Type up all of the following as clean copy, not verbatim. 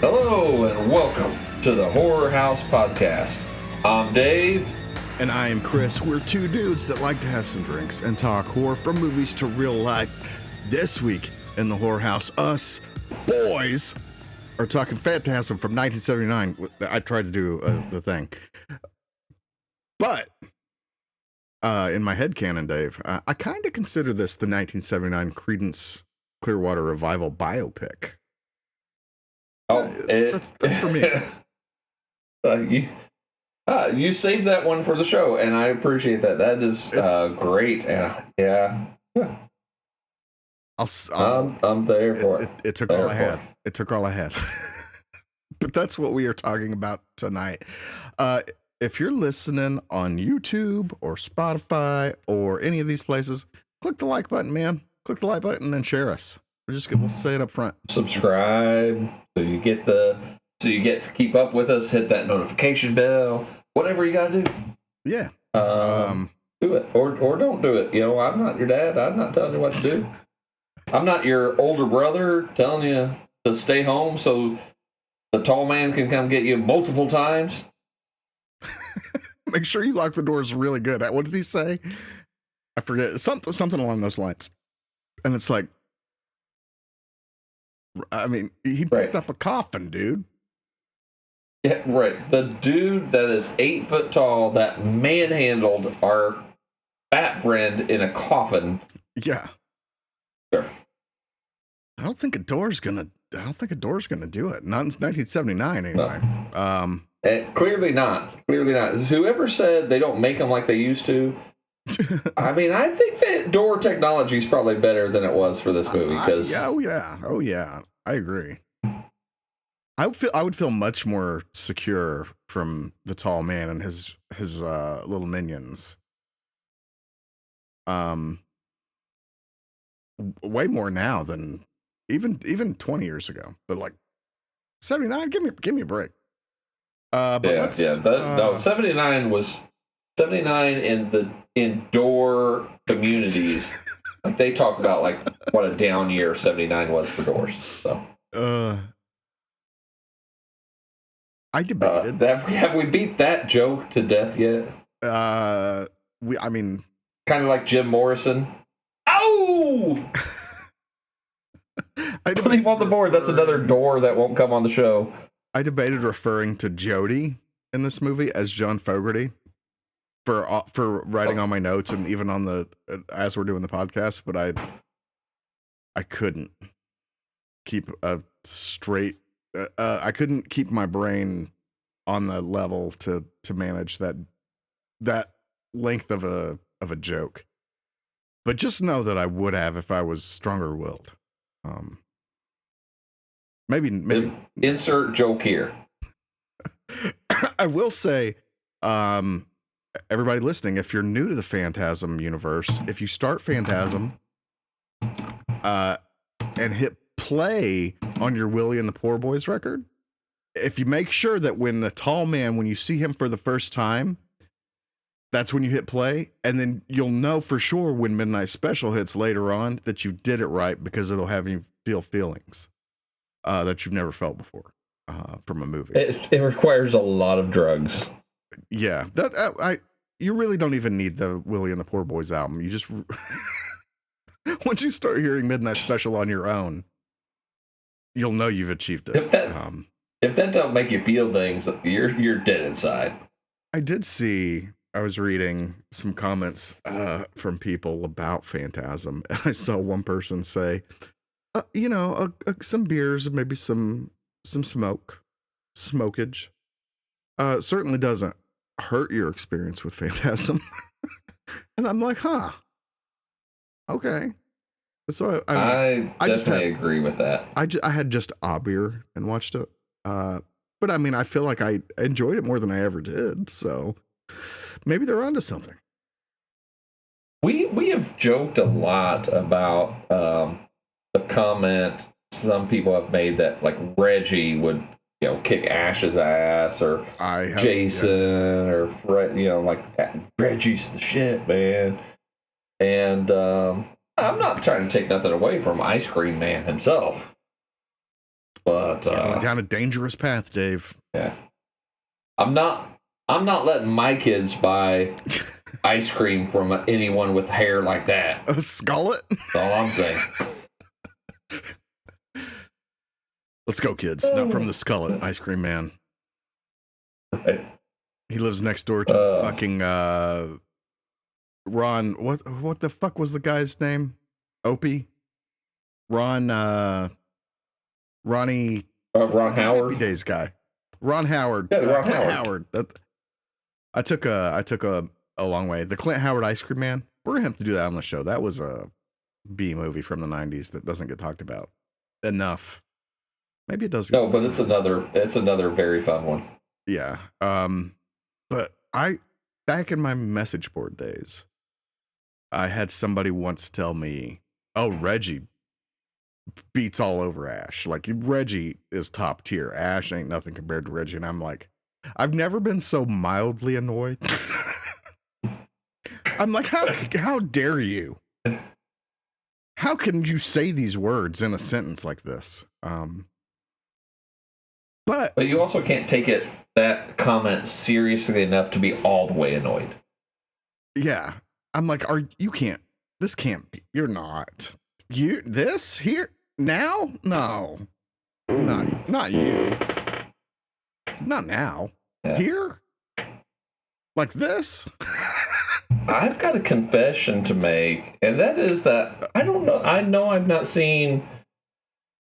Hello and welcome to the Horror House Podcast. I'm Dave. And I am Chris. We're two dudes that like to have some drinks and talk horror from movies to real life. This week in the Horror House, us boys are talking Phantasm from 1979. I tried to do the thing. But in my headcanon, Dave, I kind of consider this the 1979 Creedence Clearwater Revival biopic. Oh, that's for me. You saved that one for the show, and I appreciate that. That is great. Yeah. I'm there for it. It took all I had. It took all I had. But that's what we are talking about tonight. If you're listening on YouTube or Spotify or any of these places, click the like button, man. Click the like button and share us. We'll say it up front. Subscribe so you get to keep up with us. Hit that notification bell. Whatever you gotta do. Yeah. Do it or don't do it. You know, I'm not your dad. I'm not telling you what to do. I'm not your older brother telling you to stay home so the tall man can come get you multiple times. Make sure you lock the doors really good. What did he say? I forget. Something along those lines. And it's like, I mean, he picked up a coffin, dude. Yeah, right. The dude that is 8 foot tall that manhandled our fat friend in a coffin. Yeah. Sure. I don't think a door's gonna do it. Not in 1979 anyway. No. Clearly not. Whoever said they don't make them like they used to. I mean, I think that door technology is probably better than it was for this movie. Oh yeah. I agree. I would feel much more secure from the tall man and his little minions. Way more now than even 20 years ago. But like 79, give me a break. No, 79 was 79 in door communities. Like they talk about like what a down year 79 was for doors. So I debated. Have we beat that joke to death yet? I mean, kind of like Jim Morrison. Oh! Put him on the board. That's another door that won't come on the show. I debated referring to Jody in this movie as John Fogerty for writing on my notes and even on the as we're doing the podcast, but I couldn't keep a straight. I couldn't keep my brain on the level to manage that length of a joke. But just know that I would have if I was stronger willed. Maybe insert joke here. I will say, everybody listening, if you're new to the Phantasm universe, if you start Phantasm, and hit play on your Willie and the Poor Boys record, if you make sure that when the tall man, when you see him for the first time, that's when you hit play, and then you'll know for sure when Midnight Special hits later on that you did it right, because it'll have you feel feelings that you've never felt before from a movie. It requires a lot of drugs. Yeah, you really don't even need the Willie and the Poor Boys album. You just once you start hearing Midnight Special on your own, you'll know you've achieved it. If that don't make you feel things, you're dead inside. I was reading some comments from people about Phantasm, and I saw one person say, some beers and maybe some smokage certainly doesn't hurt your experience with Phantasm. And I'm like, okay. So I definitely agree with that. I had just a beer and watched it, but I mean, I feel like I enjoyed it more than I ever did. So maybe they're onto something. We have joked a lot about the comment some people have made that like Reggie would kick Ash's ass, or Jason, or Fred, like Reggie's the shit, man. And I'm not trying to take nothing away from Ice Cream Man himself. But going down a dangerous path, Dave. Yeah. I'm not letting my kids buy ice cream from anyone with hair like that. A skullet? That's all I'm saying. Let's go, kids. Not from the Skullet, ice cream man. Right. He lives next door to fucking Ron. What the fuck was the guy's name? Opie? Ronnie. Ron Howard. Happy Days guy. Ron Howard. Yeah, Ron Clint Howard. I took a long way. The Clint Howard ice cream man. We're gonna have to do that on the show. That was a B movie from the 90s that doesn't get talked about enough. Maybe it does. No, but it's another very fun one. Yeah. But back in my message board days, I had somebody once tell me, "Oh, Reggie beats all over Ash. Like Reggie is top tier. Ash ain't nothing compared to Reggie." And I'm like, I've never been so mildly annoyed. I'm like, how dare you? How can you say these words in a sentence like this? But you also can't take that comment seriously enough to be all the way annoyed. Yeah. I'm like, this can't be, you're not. This here now? No. Not you. Not now. Yeah. Here? Like this? I've got a confession to make, and that is that I don't know. I know I've not seen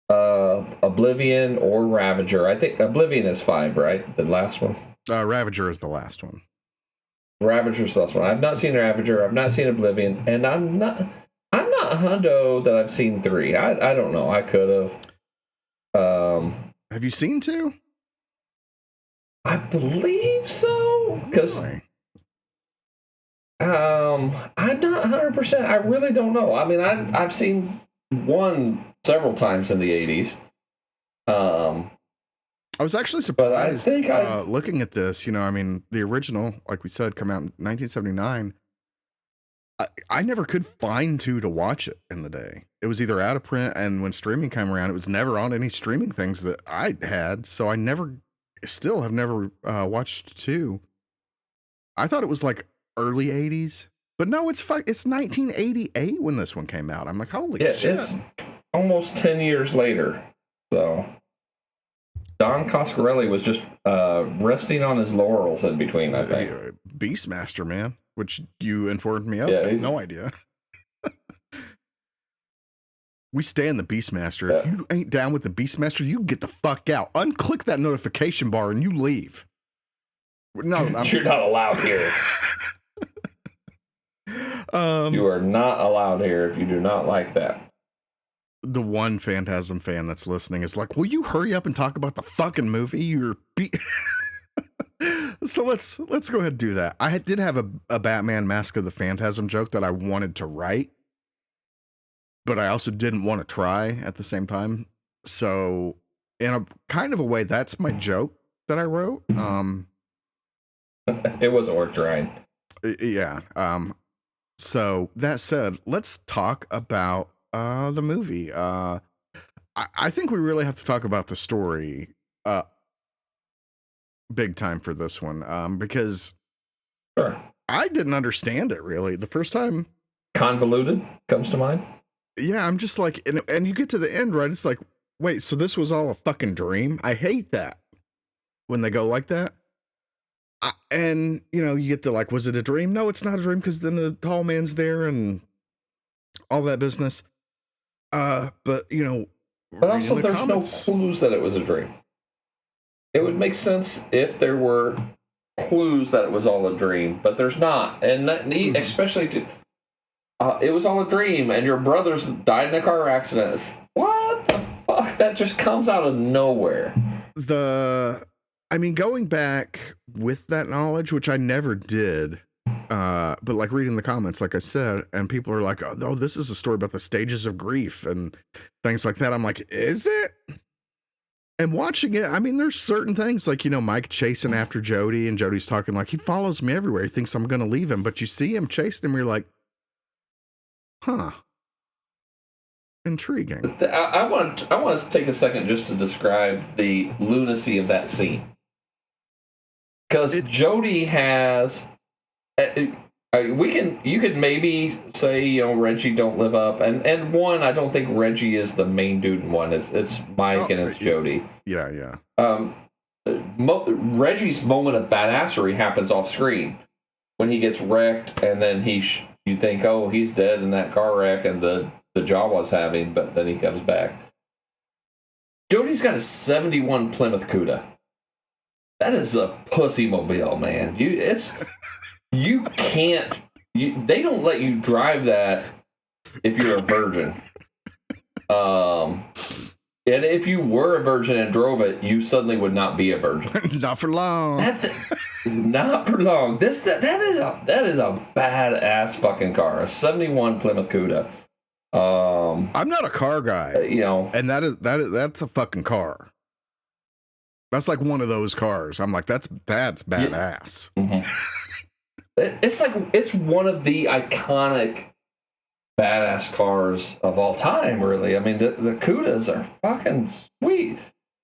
Oblivion or Ravager. I think Oblivion is 5, right? The last one. Ravager is the last one. Ravager's the last one. I've not seen Ravager. I've not seen Oblivion, and I'm not hundo that I've seen 3. I don't know. I could have. Have you seen 2? I believe so. Because I'm not 100%. I really don't know. I mean, I've seen 1 several times in the 80s. I was actually surprised. But I think looking at this, I mean, the original, like we said, come out in 1979. I never could find 2 to watch it in the day. It was either out of print, and when streaming came around, it was never on any streaming things that I had. So I still have never watched 2. I thought it was like early 80s, but no, it's 1988 when this one came out. I'm like, holy shit. It's almost 10 years later. So Don Coscarelli was just resting on his laurels in between, I think. Beastmaster, man, which you informed me of. Yeah, I had no idea. We stand the Beastmaster. Yeah. If you ain't down with the Beastmaster, you get the fuck out. Unclick that notification bar and you leave. No, you're not allowed here. You are not allowed here if you do not like that. The one Phantasm fan that's listening is like, will you hurry up and talk about the fucking movie? So let's go ahead and do that. I did have a Batman Mask of the Phantasm joke that I wanted to write, but I also didn't want to try at the same time. So in a kind of a way, that's my joke that I wrote. It wasn't worth trying. Yeah. So that said, let's talk about the movie. I think we really have to talk about the story big time for this one, because sure. I didn't understand it really the first time. Convoluted comes to mind. Yeah, I'm just like, and you get to the end, right? It's like, wait, so this was all a fucking dream? I hate that when they go like that. And you get the like, was it a dream? No, it's not a dream, because then the tall man's there and all that business. But but also there's no clues that it was a dream. It would make sense if there were clues that it was all a dream, but there's not, and especially it was all a dream, and your brothers died in a car accident. What the fuck? That just comes out of nowhere. Going back with that knowledge, which I never did, but like reading the comments, like I said, and people are like, oh, this is a story about the stages of grief and things like that. I'm like, is it? And watching it, there's certain things like, Mike chasing after Jody, and Jody's talking like, he follows me everywhere. He thinks I'm going to leave him, but you see him chasing him. You're like, huh. intriguing. I want to take a second just to describe the lunacy of that scene. Because Jody has... you could maybe say, Reggie don't live up. And one, I don't think Reggie is the main dude in one. It's Mike and it's Jody. Yeah. Reggie's moment of badassery happens off screen when he gets wrecked, and then you think, oh, he's dead in that car wreck and the Jawa's having, but then he comes back. Jody's got a 71 Plymouth Cuda. That is a pussy mobile, man. You can't. They don't let you drive that if you're a virgin. And if you were a virgin and drove it, you suddenly would not be a virgin. Not for long. Not for long. That is a badass fucking car. A 71 Plymouth Cuda. I'm not a car guy, and that's a fucking car. That's like one of those cars. I'm like, that's badass. Yeah. Mm-hmm. It's one of the iconic badass cars of all time, really. I mean, the Cudas are fucking sweet.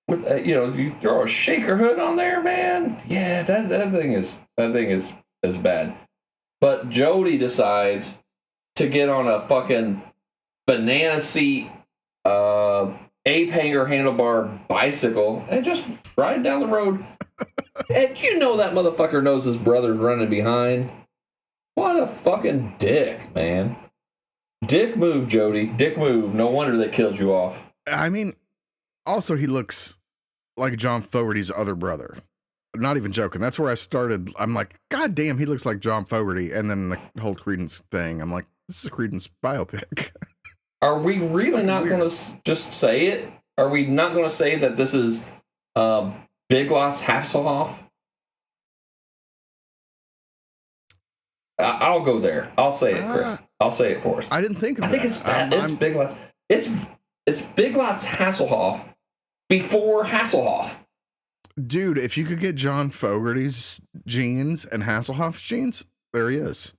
With you throw a shaker hood on there, man. Yeah, that thing is bad. But Jody decides to get on a fucking banana seat, ape hanger handlebar bicycle and just ride down the road. And that motherfucker knows his brother's running behind. What a fucking dick, man. Dick move, Jody. Dick move. No wonder they killed you off. I mean, also he looks like John Fogerty's other brother. I'm not even joking. That's where I started. I'm like, God damn, he looks like John Fogerty. And then the whole Creedence thing, I'm like, this is a Creedence biopic. Are we really not going to just say it? Are we not going to say that this is Big Lots Hasselhoff? I'll go there. I'll say it, Chris. I'll say it for us. I didn't think of I think it's bad. It's Big Lots. It's Big Lots Hasselhoff before Hasselhoff. Dude, if you could get John Fogerty's genes and Hasselhoff's genes, there he is.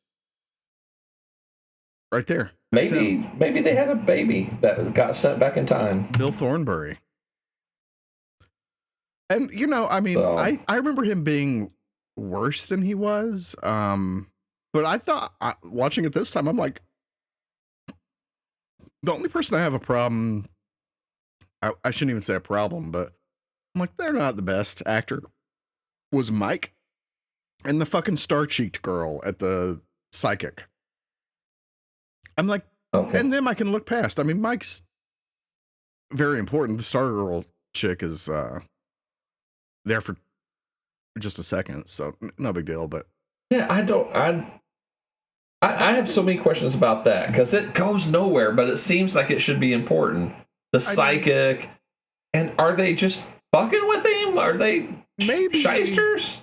Right there. Maybe they had a baby that got sent back in time. Bill Thornbury. And I mean, I remember him being worse than he was. But I thought watching it this time, I'm like, the only person I have a problem, I shouldn't even say a problem, but I'm like, they're not the best actor, was Mike and the fucking star-cheeked girl at the psychic. I'm like, okay. And them I can look past. I mean, Mike's very important. The star girl chick is there for just a second, so no big deal. But yeah, I have so many questions about that because it goes nowhere, but it seems like it should be important. The psychic, and are they just fucking with him? Are they maybe shysters?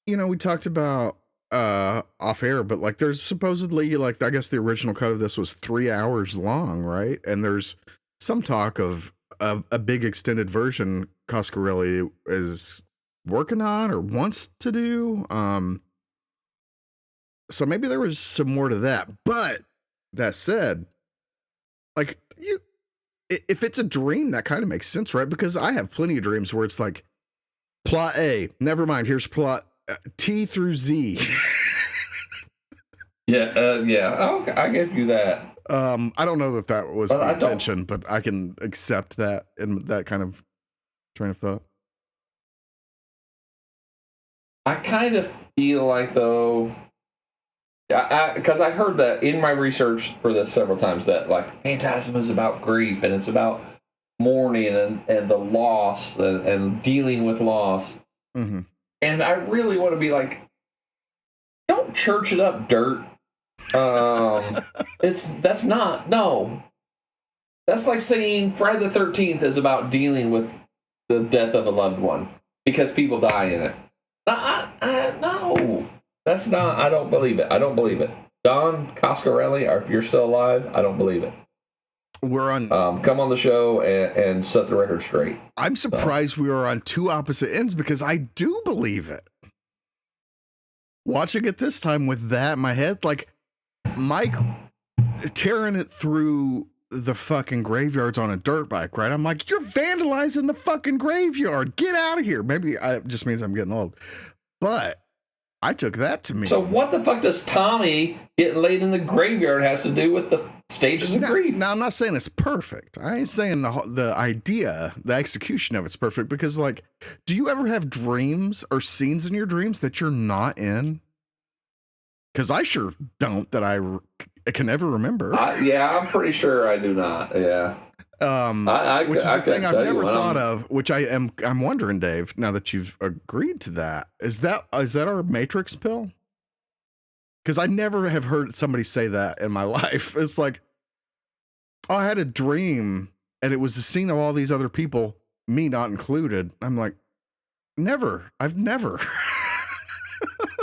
We talked about off air, but like there's supposedly like I guess the original cut of this was 3 hours long, right? And there's some talk of a big extended version Coscarelli is working on or wants to do. So maybe there was some more to that. But that said, like if it's a dream, that kind of makes sense, right? Because I have plenty of dreams where it's like plot A, never mind, here's plot T through Z. Yeah. I give you that. I don't know that was the intention, but I can accept that in that kind of train of thought. I kind of feel like though, because I heard that in my research for this several times that like Phantasm is about grief and it's about mourning and the loss and dealing with loss. Mm-hmm. And I really want to be like, don't church it up, dirt. That's like saying Friday the 13th is about dealing with the death of a loved one because people die in it. No, that's not. I don't believe it. Don Coscarelli, or if you're still alive, I don't believe it. We're on. Come on the show and set the record straight. I'm surprised we are on two opposite ends because I do believe it. Watching it this time with that in my head, like Mike tearing it through the fucking graveyards on a dirt bike, right? I'm like, you're vandalizing the fucking graveyard. Get out of here. Maybe it just means I'm getting old. But I took that to mean. So what the fuck does Tommy getting laid in the graveyard has to do with the stages of grief? Now, I'm not saying it's perfect. I ain't saying the idea, the execution of it's perfect, because, like, do you ever have dreams or scenes in your dreams that you're not in? Because I sure don't, that I can ever remember. Yeah, I'm pretty sure I do not. Yeah. Which is the thing I've never thought of, which I'm wondering, Dave, now that you've agreed to that, is that our Matrix pill? Because I never have heard somebody say that in my life. It's like, oh, I had a dream and it was the scene of all these other people, me not included. I'm like, never. I've never.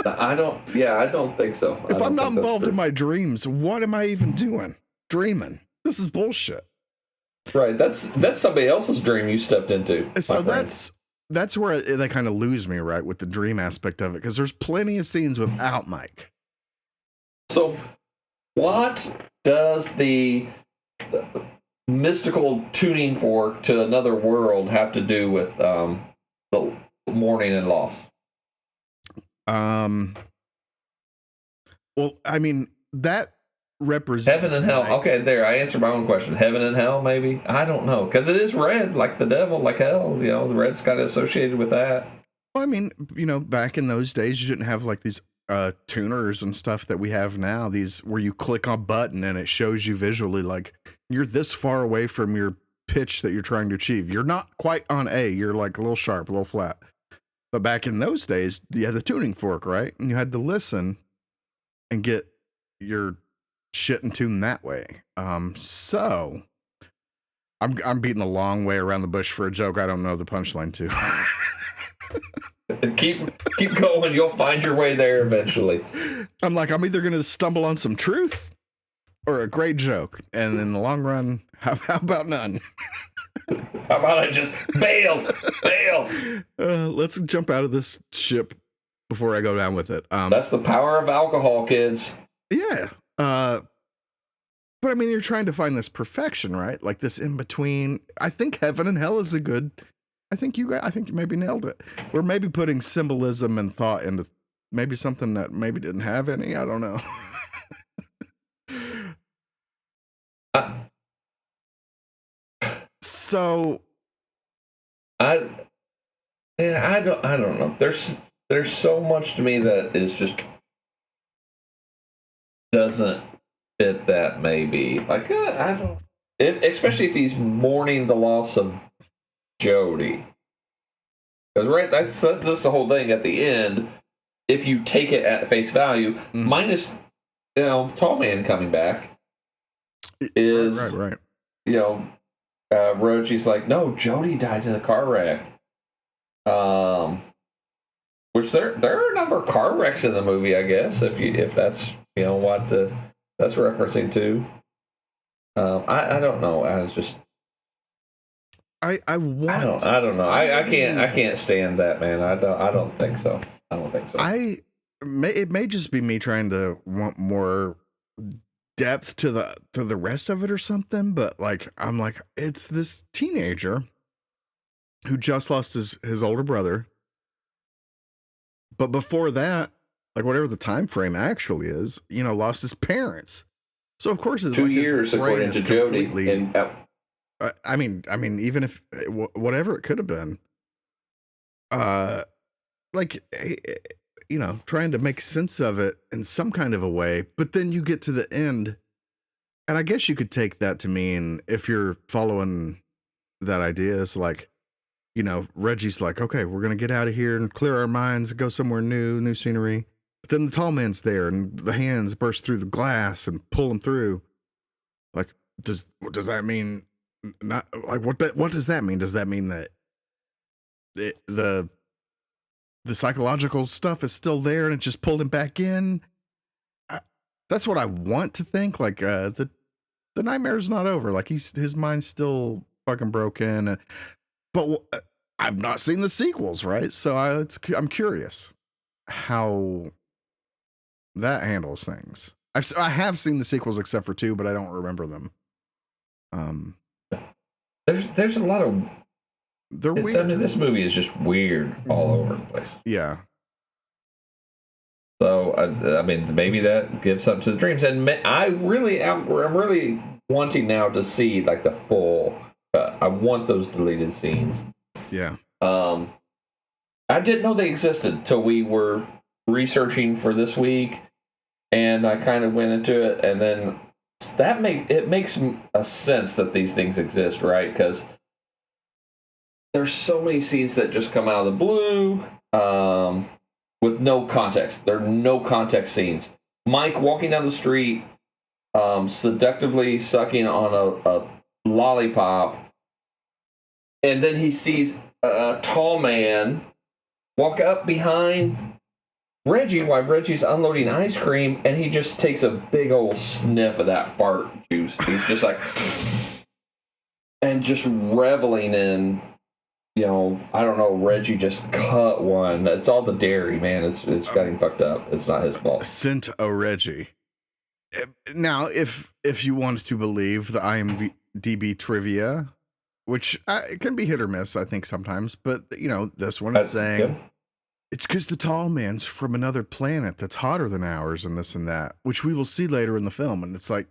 I don't think so. If I'm not involved in my dreams, what am I even doing? Dreaming. This is bullshit. Right, that's somebody else's dream you stepped into. So that's where they kind of lose me, right, with the dream aspect of it, because there's plenty of scenes without Mike. So, what does the mystical tuning fork to another world have to do with the mourning and loss? Well, I mean, that represents heaven and hell. Okay, there, I answered my own question. Heaven and hell, maybe? I don't know, because it is red, like the devil, like hell. You know, the red's kind of associated with that. Well, I mean, you know, back in those days, you didn't have like these tuners and stuff that we have now, these where you click on a button and it shows you visually, like, you're this far away from your pitch that you're trying to achieve. You're not quite on A, you're like a little sharp, a little flat. But back in those days, you had the tuning fork, right? And you had to listen and get your shit in tune that way. So I'm beating a long way around the bush for a joke I don't know the punchline to. keep going. You'll find your way there eventually. I'm like, I'm either going to stumble on some truth or a great joke. And in the long run, how about none? How about I just bail? Let's jump out of this ship before I go down with it. That's the power of alcohol, kids. Yeah. But I mean, you're trying to find this perfection, right? Like this in between. I think heaven and hell is a good. I think you maybe nailed it. We're maybe putting symbolism and thought into maybe something that maybe didn't have any. I don't know. So, I don't know. There's so much to me that is just doesn't fit that. Maybe like I don't. Especially if he's mourning the loss of Jody, because right, that's the whole thing at the end. If you take it at face value, minus Tall Man coming back is right. Reggie's like, no, Jody died in a car wreck. Which there are a number of car wrecks in the movie, I guess, if that's what that's referencing to. I don't know. I was just I don't know. I can't stand that, man. I don't think so. It may just be me trying to want more depth to the rest of it or something, but like I'm like, it's this teenager who just lost his older brother, but before that, like whatever the time frame actually is, lost his parents. So of course it's 2 years according to Jody. And I mean, even if whatever it could have been, like, trying to make sense of it in some kind of a way, but then you get to the end, and I guess you could take that to mean, if you're following that idea, is like, Reggie's like, okay, we're gonna get out of here and clear our minds, go somewhere new scenery. But then the tall man's there, and the hands burst through the glass and pull him through. Like, does that mean? Not like what does that mean? Does that mean that the psychological stuff is still there and it just pulled him back in? That's what I want to think. Like the nightmare's not over. Like his mind's still fucking broken. But I've not seen the sequels, right? So I'm curious how that handles things. I have seen the sequels except for 2, but I don't remember them. There's a lot of. They're weird. I mean, this movie is just weird all over the place. Yeah. So I mean, maybe that gives something to the dreams, and I'm really wanting now to see like the full. I want those deleted scenes. Yeah. I didn't know they existed till we were researching for this week, and I kind of went into it, and then it makes a sense that these things exist, right? Because there's so many scenes that just come out of the blue. With no context. There are no context scenes. Mike walking down the street, seductively sucking on a lollipop, and then he sees a tall man walk up behind Reggie while Reggie's unloading ice cream, and he just takes a big old sniff of that fart juice. He's just like, and just reveling in, I don't know, Reggie just cut one. It's all the dairy, man. It's getting fucked up. It's not his fault. Sent a Reggie. Now, if you want to believe the IMDb trivia, which it can be hit or miss, I think sometimes, but this one is saying it's because the tall man's from another planet that's hotter than ours, and this and that, which we will see later in the film, and it's like.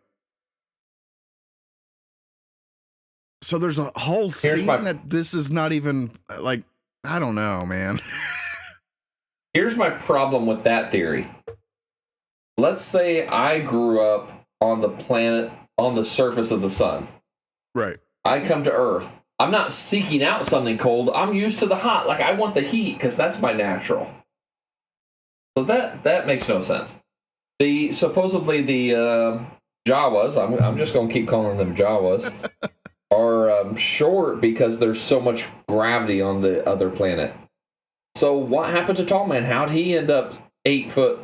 So there's a whole scene that this is not even like, I don't know, man. Here's my problem with that theory. Let's say I grew up on the planet on the surface of the sun. Right. I come to Earth. I'm not seeking out something cold. I'm used to the hot. Like I want the heat because that's my natural. So that makes no sense. Supposedly the Jawas, I'm just going to keep calling them Jawas. Are short because there's so much gravity on the other planet. So what happened to Tall Man? How'd he end up 8 foot?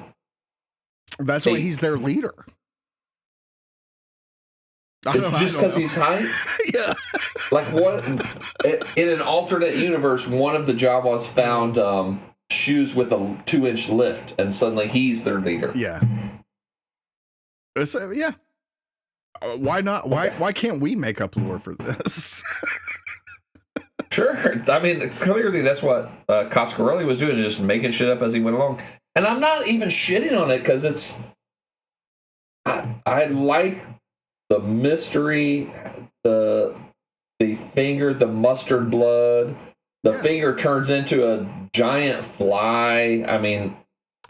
That's why he's their leader. Just because he's high? Yeah. Like what? In an alternate universe, one of the Jawas found shoes with a 2-inch lift, and suddenly he's their leader. Yeah. Yeah. Why not? Why can't we make up lore for this? Sure. I mean, clearly that's what Coscarelli was doing, just making shit up as he went along. And I'm not even shitting on it because it's. I like the mystery, the finger, the mustard blood. The finger turns into a giant fly. I mean,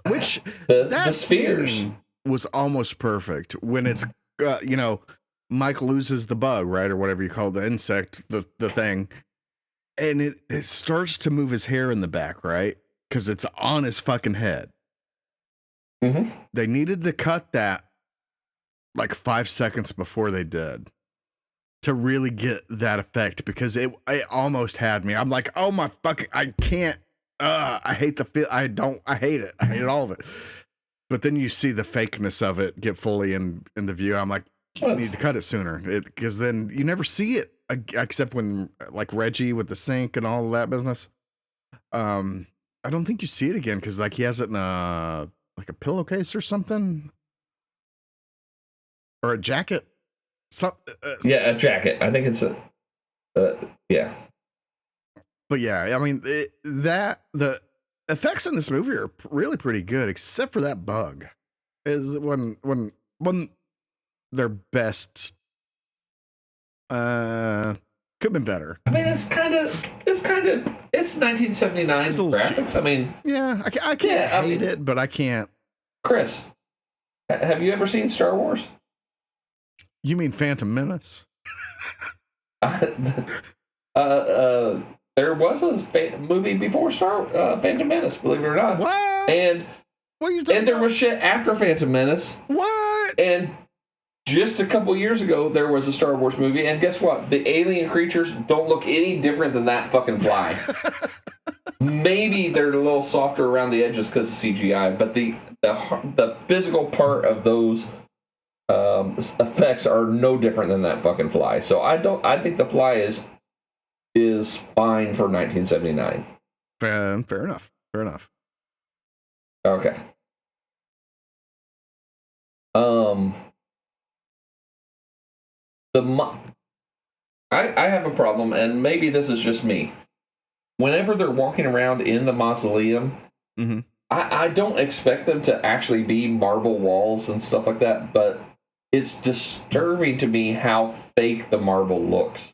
which the spheres was almost perfect when it's. Mike loses the bug, right, or whatever you call the insect, the thing, and it starts to move his hair in the back, right, because it's on his fucking head. Mm-hmm. They needed to cut that like 5 seconds before they did to really get that effect, because it almost had me. I'm like, oh my fucking, I can't. I hate the feel. I hate it. I hate all of it. But then you see the fakeness of it get fully in the view. I'm like, you need to cut it sooner, because then you never see it except when like Reggie with the sink and all of that business. I don't think you see it again because like he has it in a pillowcase or something, or a jacket. Yeah, a jacket. I think it's yeah. But yeah, I mean the effects in this movie are really pretty good, except for that bug. Is when their best. Could have been better. I mean, it's 1979 graphics. I mean, yeah, I can't hate it, but I can't. Chris, have you ever seen Star Wars? You mean Phantom Menace? There was a movie before Phantom Menace, believe it or not. What? And there was shit after Phantom Menace. What? And just a couple years ago, there was a Star Wars movie, and guess what? The alien creatures don't look any different than that fucking fly. Maybe they're a little softer around the edges because of CGI, but the physical part of those effects are no different than that fucking fly. So I think the fly is fine for 1979. Fair enough. Okay. I have a problem, and maybe this is just me. Whenever they're walking around in the mausoleum, mm-hmm. I don't expect them to actually be marble walls and stuff like that, but it's disturbing to me how fake the marble looks.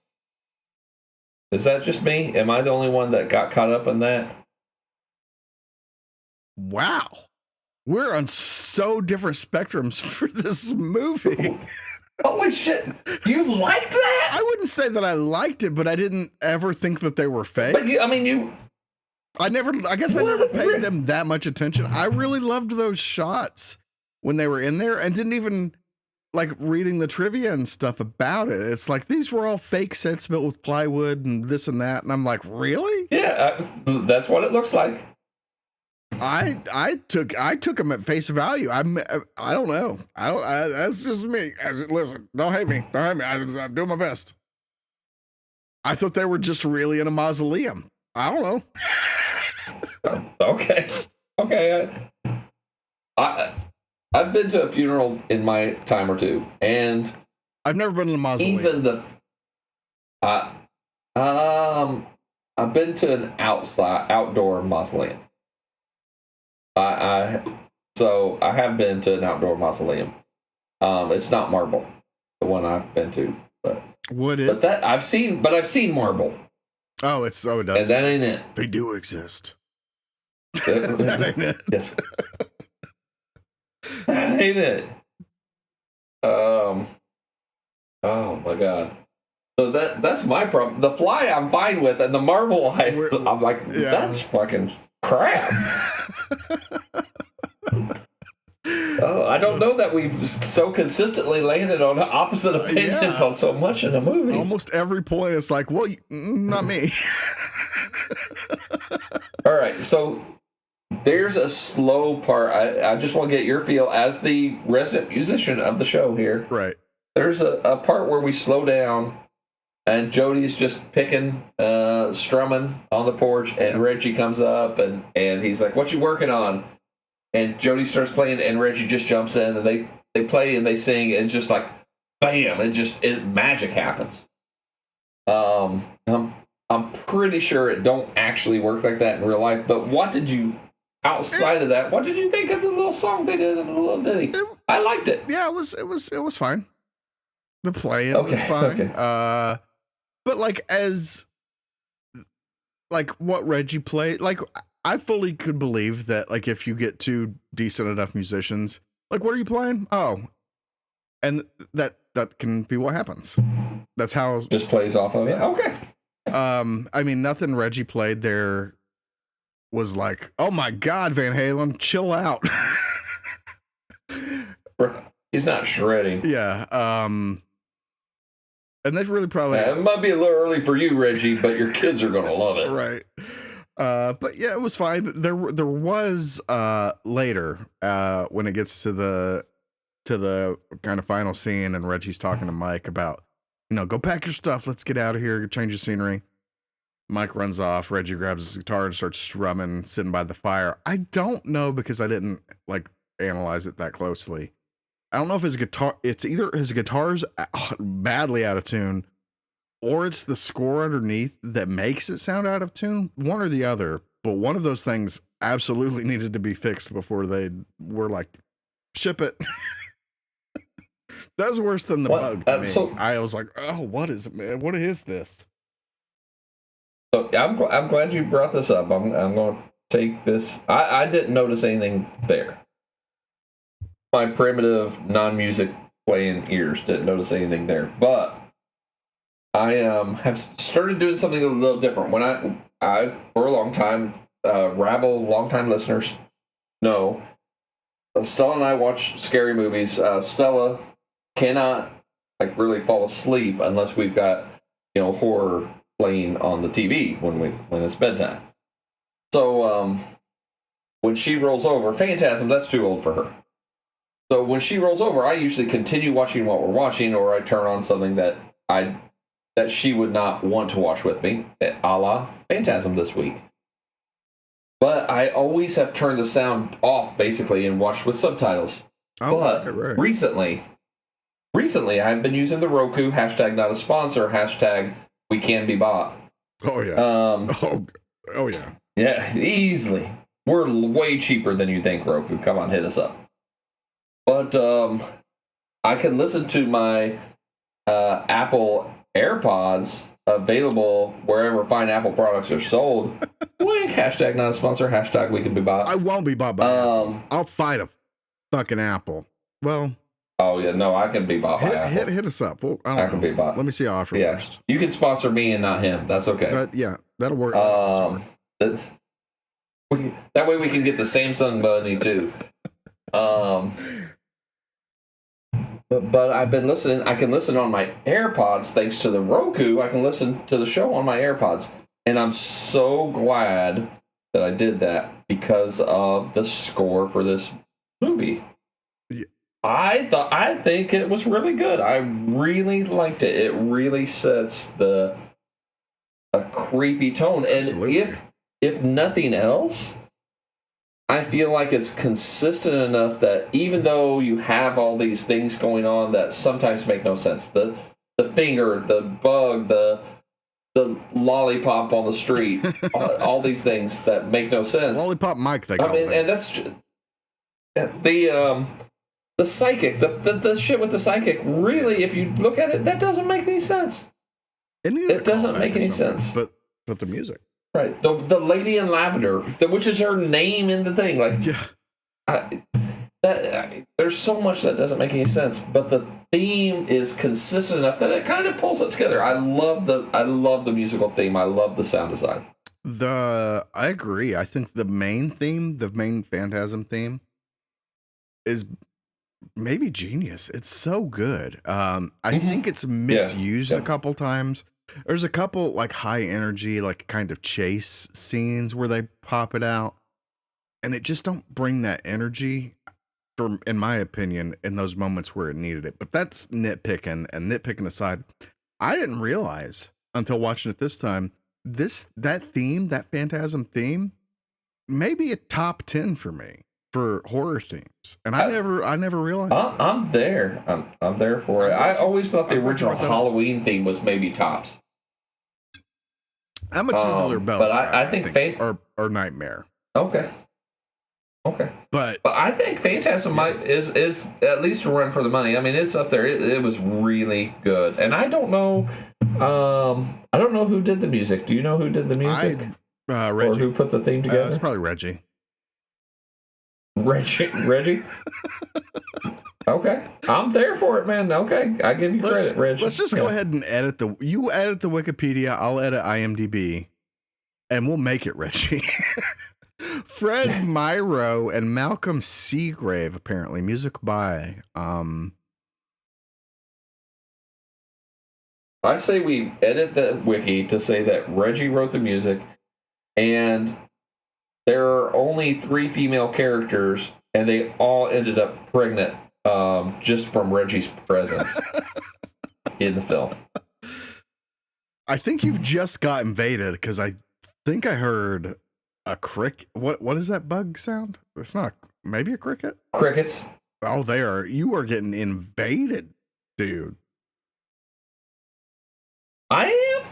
Is that just me? Am I the only one that got caught up in that? Wow. We're on so different spectrums for this movie. Holy shit. You liked that? I wouldn't say that I liked it, but I didn't ever think that they were fake. But I guess I never paid them that much attention. I really loved those shots when they were in there and didn't even like reading the trivia and stuff about it. It's like these were all fake sets built with plywood and this and that. And I'm like, really? Yeah, that's what it looks like. I took them at face value. I don't know. That's just me. Listen, don't hate me. I'm doing my best. I thought they were just really in a mausoleum. I don't know. Okay. I've been to a funeral in my time or two, and I've never been in a mausoleum. Even I've been to an outdoor mausoleum. So I have been to an outdoor mausoleum. It's not marble, the one I've been to, but what is? But that I've seen marble. Oh, it does. And that ain't it. They do exist. That ain't it. Yes. That ain't it. Oh my god. So that's my problem. The fly I'm fine with, and the marble I'm like, that's fucking crap. I don't know that we've so consistently landed on opposite opinions on so much in the movie. Almost every point it's like, well, not me. All right, so there's a slow part. I just want to get your feel as the resident musician of the show here. Right. There's a part where we slow down, and Jody's just picking, strumming on the porch, and Reggie comes up, and he's like, "What you working on?" And Jody starts playing, and Reggie just jumps in, and they play and they sing, and it's just like, bam! Magic happens. I'm pretty sure it don't actually work like that in real life. But what did you, outside of that, what did you think of the little song they did in the little ditty? I liked it. Yeah, it was fine. The playing was fine. Okay. But what Reggie played, I fully could believe that, if you get two decent enough musicians, what are you playing? Oh, and that can be what happens. That's how just plays off of it. Okay. I mean, nothing Reggie played there was like, oh my God, Van Halen, chill out. He's not shredding. Yeah. And they really probably... it might be a little early for you, Reggie, but your kids are going to love it. Right. But yeah, it was fine. There was later, when it gets to the kind of final scene and Reggie's talking to Mike about, go pack your stuff. Let's get out of here. Change the scenery. Mike runs off. Reggie grabs his guitar and starts strumming, sitting by the fire. I don't know, because I didn't analyze it that closely. I don't know if it's either his guitar's badly out of tune, or it's the score underneath that makes it sound out of tune. One or the other, but one of those things absolutely needed to be fixed before they were like, ship it. That was worse than the bug to me. So, I was like, oh, what is it, man? What is this? So I'm glad you brought this up. I'm going to take this. I didn't notice anything there. My primitive non-music playing ears didn't notice anything there, but I have started doing something a little different. When I for a long time, Rabble longtime listeners know, Stella and I watch scary movies. Stella cannot really fall asleep unless we've got horror playing on the TV when it's bedtime. So when she rolls over, Phantasm, that's too old for her. So when she rolls over, I usually continue watching what we're watching, or I turn on something that she would not want to watch with me, a la Phantasm this week. But I always have turned the sound off, basically, and watched with subtitles. Oh, but right. recently, recently I've been using the Roku, hashtag not a sponsor, hashtag we can be bought. Oh yeah. Oh yeah. Yeah, easily. We're way cheaper than you think, Roku. Come on, hit us up. But I can listen to my Apple AirPods available wherever fine Apple products are sold. Wink, hashtag not a sponsor, hashtag we can be bought. I won't be bought by Apple. I'll fight a fucking Apple. Well. Oh yeah, no, I can be bought by Apple. Hit us up. Well, I can be bought. Let me see offer first. You can sponsor me and not him. That's okay. But yeah, that'll work. That way we can get the Samsung money too. But I've been listening. I can listen on my AirPods thanks to the Roku. I can listen to the show on my AirPods, and I'm so glad that I did that because of the score for this movie. Yeah. I think it was really good. I really liked it. It really sets a creepy tone, and Absolutely. if nothing else, I feel like it's consistent enough that even though you have all these things going on that sometimes make no sense, the finger, the bug, the lollipop on the street, all these things that make no sense. Lollipop Mike, they call it. And that's the psychic, the shit with the psychic. Really, if you look at it, that doesn't make any sense. It doesn't make any sense. But the music. Right, the lady in lavender, which is her name in the thing, like there's so much that doesn't make any sense, but the theme is consistent enough that it kind of pulls it together. I love the musical theme. I love the sound design. I agree. I think the main Phantasm theme, is maybe genius. It's so good. I think it's misused a couple times. There's a couple like high energy, like kind of chase scenes where they pop it out, and it just don't bring that energy, in my opinion, in those moments where it needed it. But that's nitpicking, and nitpicking aside, I didn't realize until watching it this time, that Phantasm theme, maybe a top 10 for me for horror themes, and I never realized. I'm there. I'm there for it. I always thought the original Halloween theme was maybe tops. I'm a Tubular Bells, but I think or Nightmare. Okay. But I think Phantasm is at least a run for the money. I mean, it's up there. It was really good, and I don't know who did the music. Do you know who did the music? Reggie. Or who put the theme together? It's probably Reggie. Reggie? Okay. I'm there for it, man. Okay. I give you credit, Reggie. Let's just go ahead and edit you edit the Wikipedia, I'll edit IMDb, and we'll make it Reggie. Fred Myro and Malcolm Seagrave, apparently. Music by I say we edit the wiki to say that Reggie wrote the music, and there are only 3 female characters, and they all ended up pregnant just from Reggie's presence in the film. I think you've just got invaded, because I think I heard a cricket. What is that bug sound? It's not maybe a cricket? Crickets. Oh, you are getting invaded, dude. I am?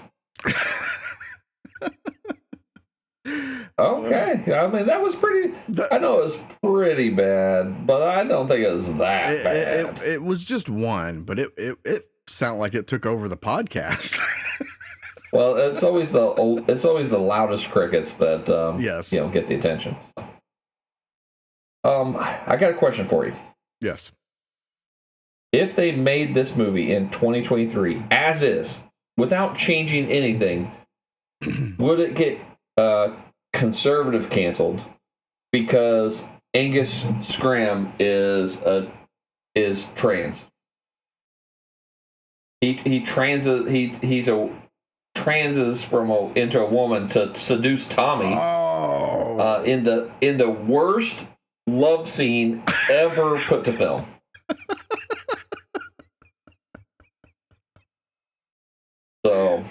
Okay. I mean, that was pretty... I know it was pretty bad, but I don't think it was that bad. It was just one, but it sounded like it took over the podcast. Well, it's always the loudest crickets that get the attention. I got a question for you. Yes. If they made this movie in 2023 as is, without changing anything, would it get conservative canceled because Angus Scram is trans? He transes into a woman to seduce Tommy. Oh. In the worst love scene ever put to film. So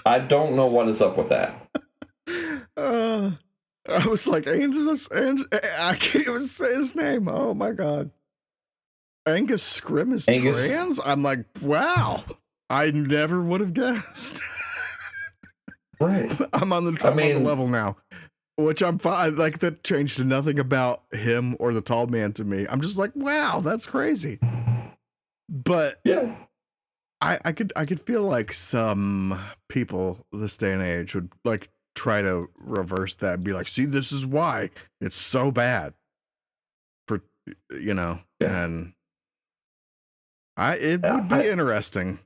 I don't know what is up with that. I was like, Angus, I can't even say his name. Oh my god. Angus Scrim is Angus. trans? I'm like, wow. I never would have guessed. Right. I'm on the level now. Which I'm fine. Like, that changed nothing about him or the tall man to me. I'm just like, wow, that's crazy. But yeah, I could feel like some people this day and age would like try to reverse that and be like, see, this is why it's so bad. For and it would be interesting.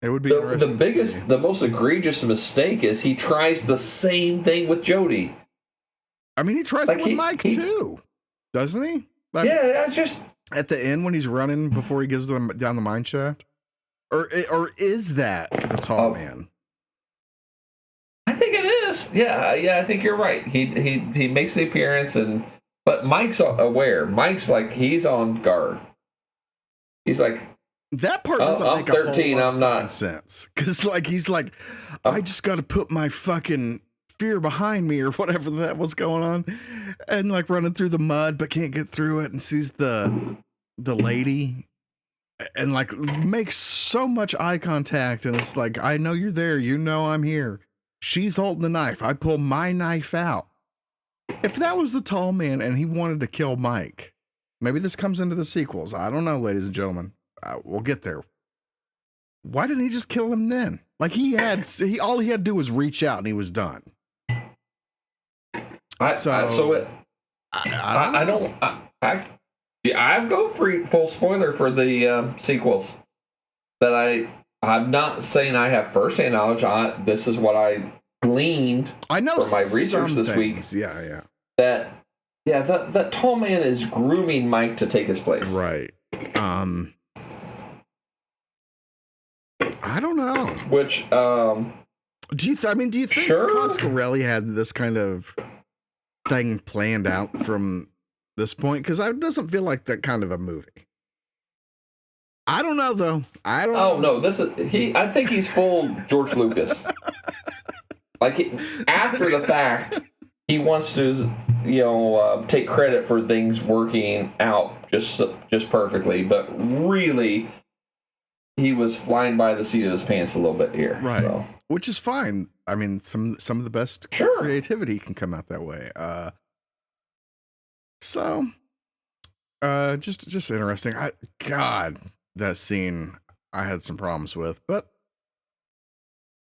It would be the most egregious mistake is he tries the same thing with Jody. I mean, he tries it with Mike too, doesn't he? Like, yeah, it's just at the end when he's running before he goes down the mine shaft, or is that the tall man? I think it is. Yeah. I think you're right. He makes the appearance, but Mike's aware. Mike's like, he's on guard. He's like, that part doesn't make 13. I'm not sense, because like he's like, I just got to put my fucking fear behind me or whatever that was going on, and like running through the mud but can't get through it, and sees the lady, and like makes so much eye contact, and it's like, I know you're there, you know I'm here. She's holding the knife. I pull my knife out. If that was the tall man and he wanted to kill Mike, maybe this comes into the sequels. I don't know, ladies and gentlemen. We'll get there. Why didn't he just kill him then? Like all he had to do was reach out and he was done. I go full spoiler for the sequels. That I'm not saying I have firsthand knowledge. This is what I gleaned. I know from my research this week. Yeah. That tall man is grooming Mike to take his place. Right. I don't know. Which do you think Coscarelli had this kind of thing planned out from this point? Because it doesn't feel like that kind of a movie. I don't know though. I don't know. No, I think he's full George Lucas. Like after the fact, he wants to take credit for things working out just perfectly, but really he was flying by the seat of his pants a little bit here. Right. So. Which is fine. I mean, some of the best creativity can come out that way. Just interesting. That scene I had some problems with, but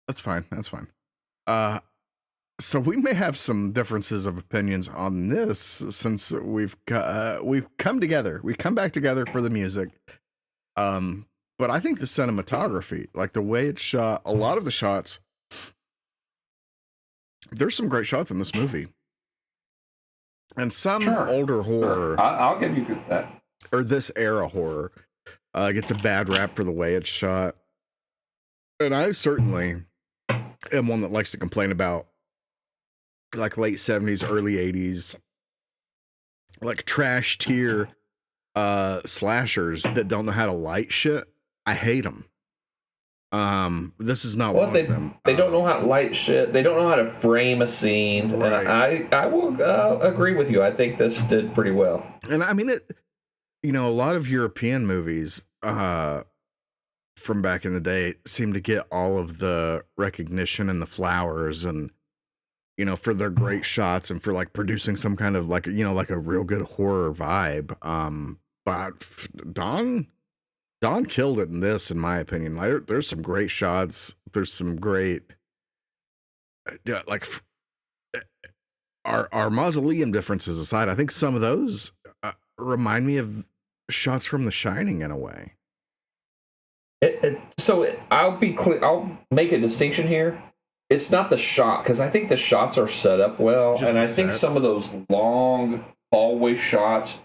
that's fine. So we may have some differences of opinions on this since we've come together. We come back together for the music. But I think the cinematography, like the way it's shot, a lot of the shots, there's some great shots in this movie. And some older horror. I'll give you that. Or this era horror gets a bad rap for the way it's shot. And I certainly am one that likes to complain about like late 70s, early 80s, like trash tier slashers that don't know how to light shit. I hate them. This is not one of them. They don't know how to light shit. They don't know how to frame a scene. Right. And I will agree with you. I think this did pretty well. And I mean, a lot of European movies from back in the day seem to get all of the recognition and the flowers and, for their great shots and for like producing some kind of like, like a real good horror vibe. But Don killed it in this, in my opinion. Like, there's some great shots. There's some great, like, our mausoleum differences aside, I think some of those remind me of shots from The Shining in a way. I'll be clear. I'll make a distinction here. It's not the shot, because I think the shots are set up well, and I think some of those long hallway shots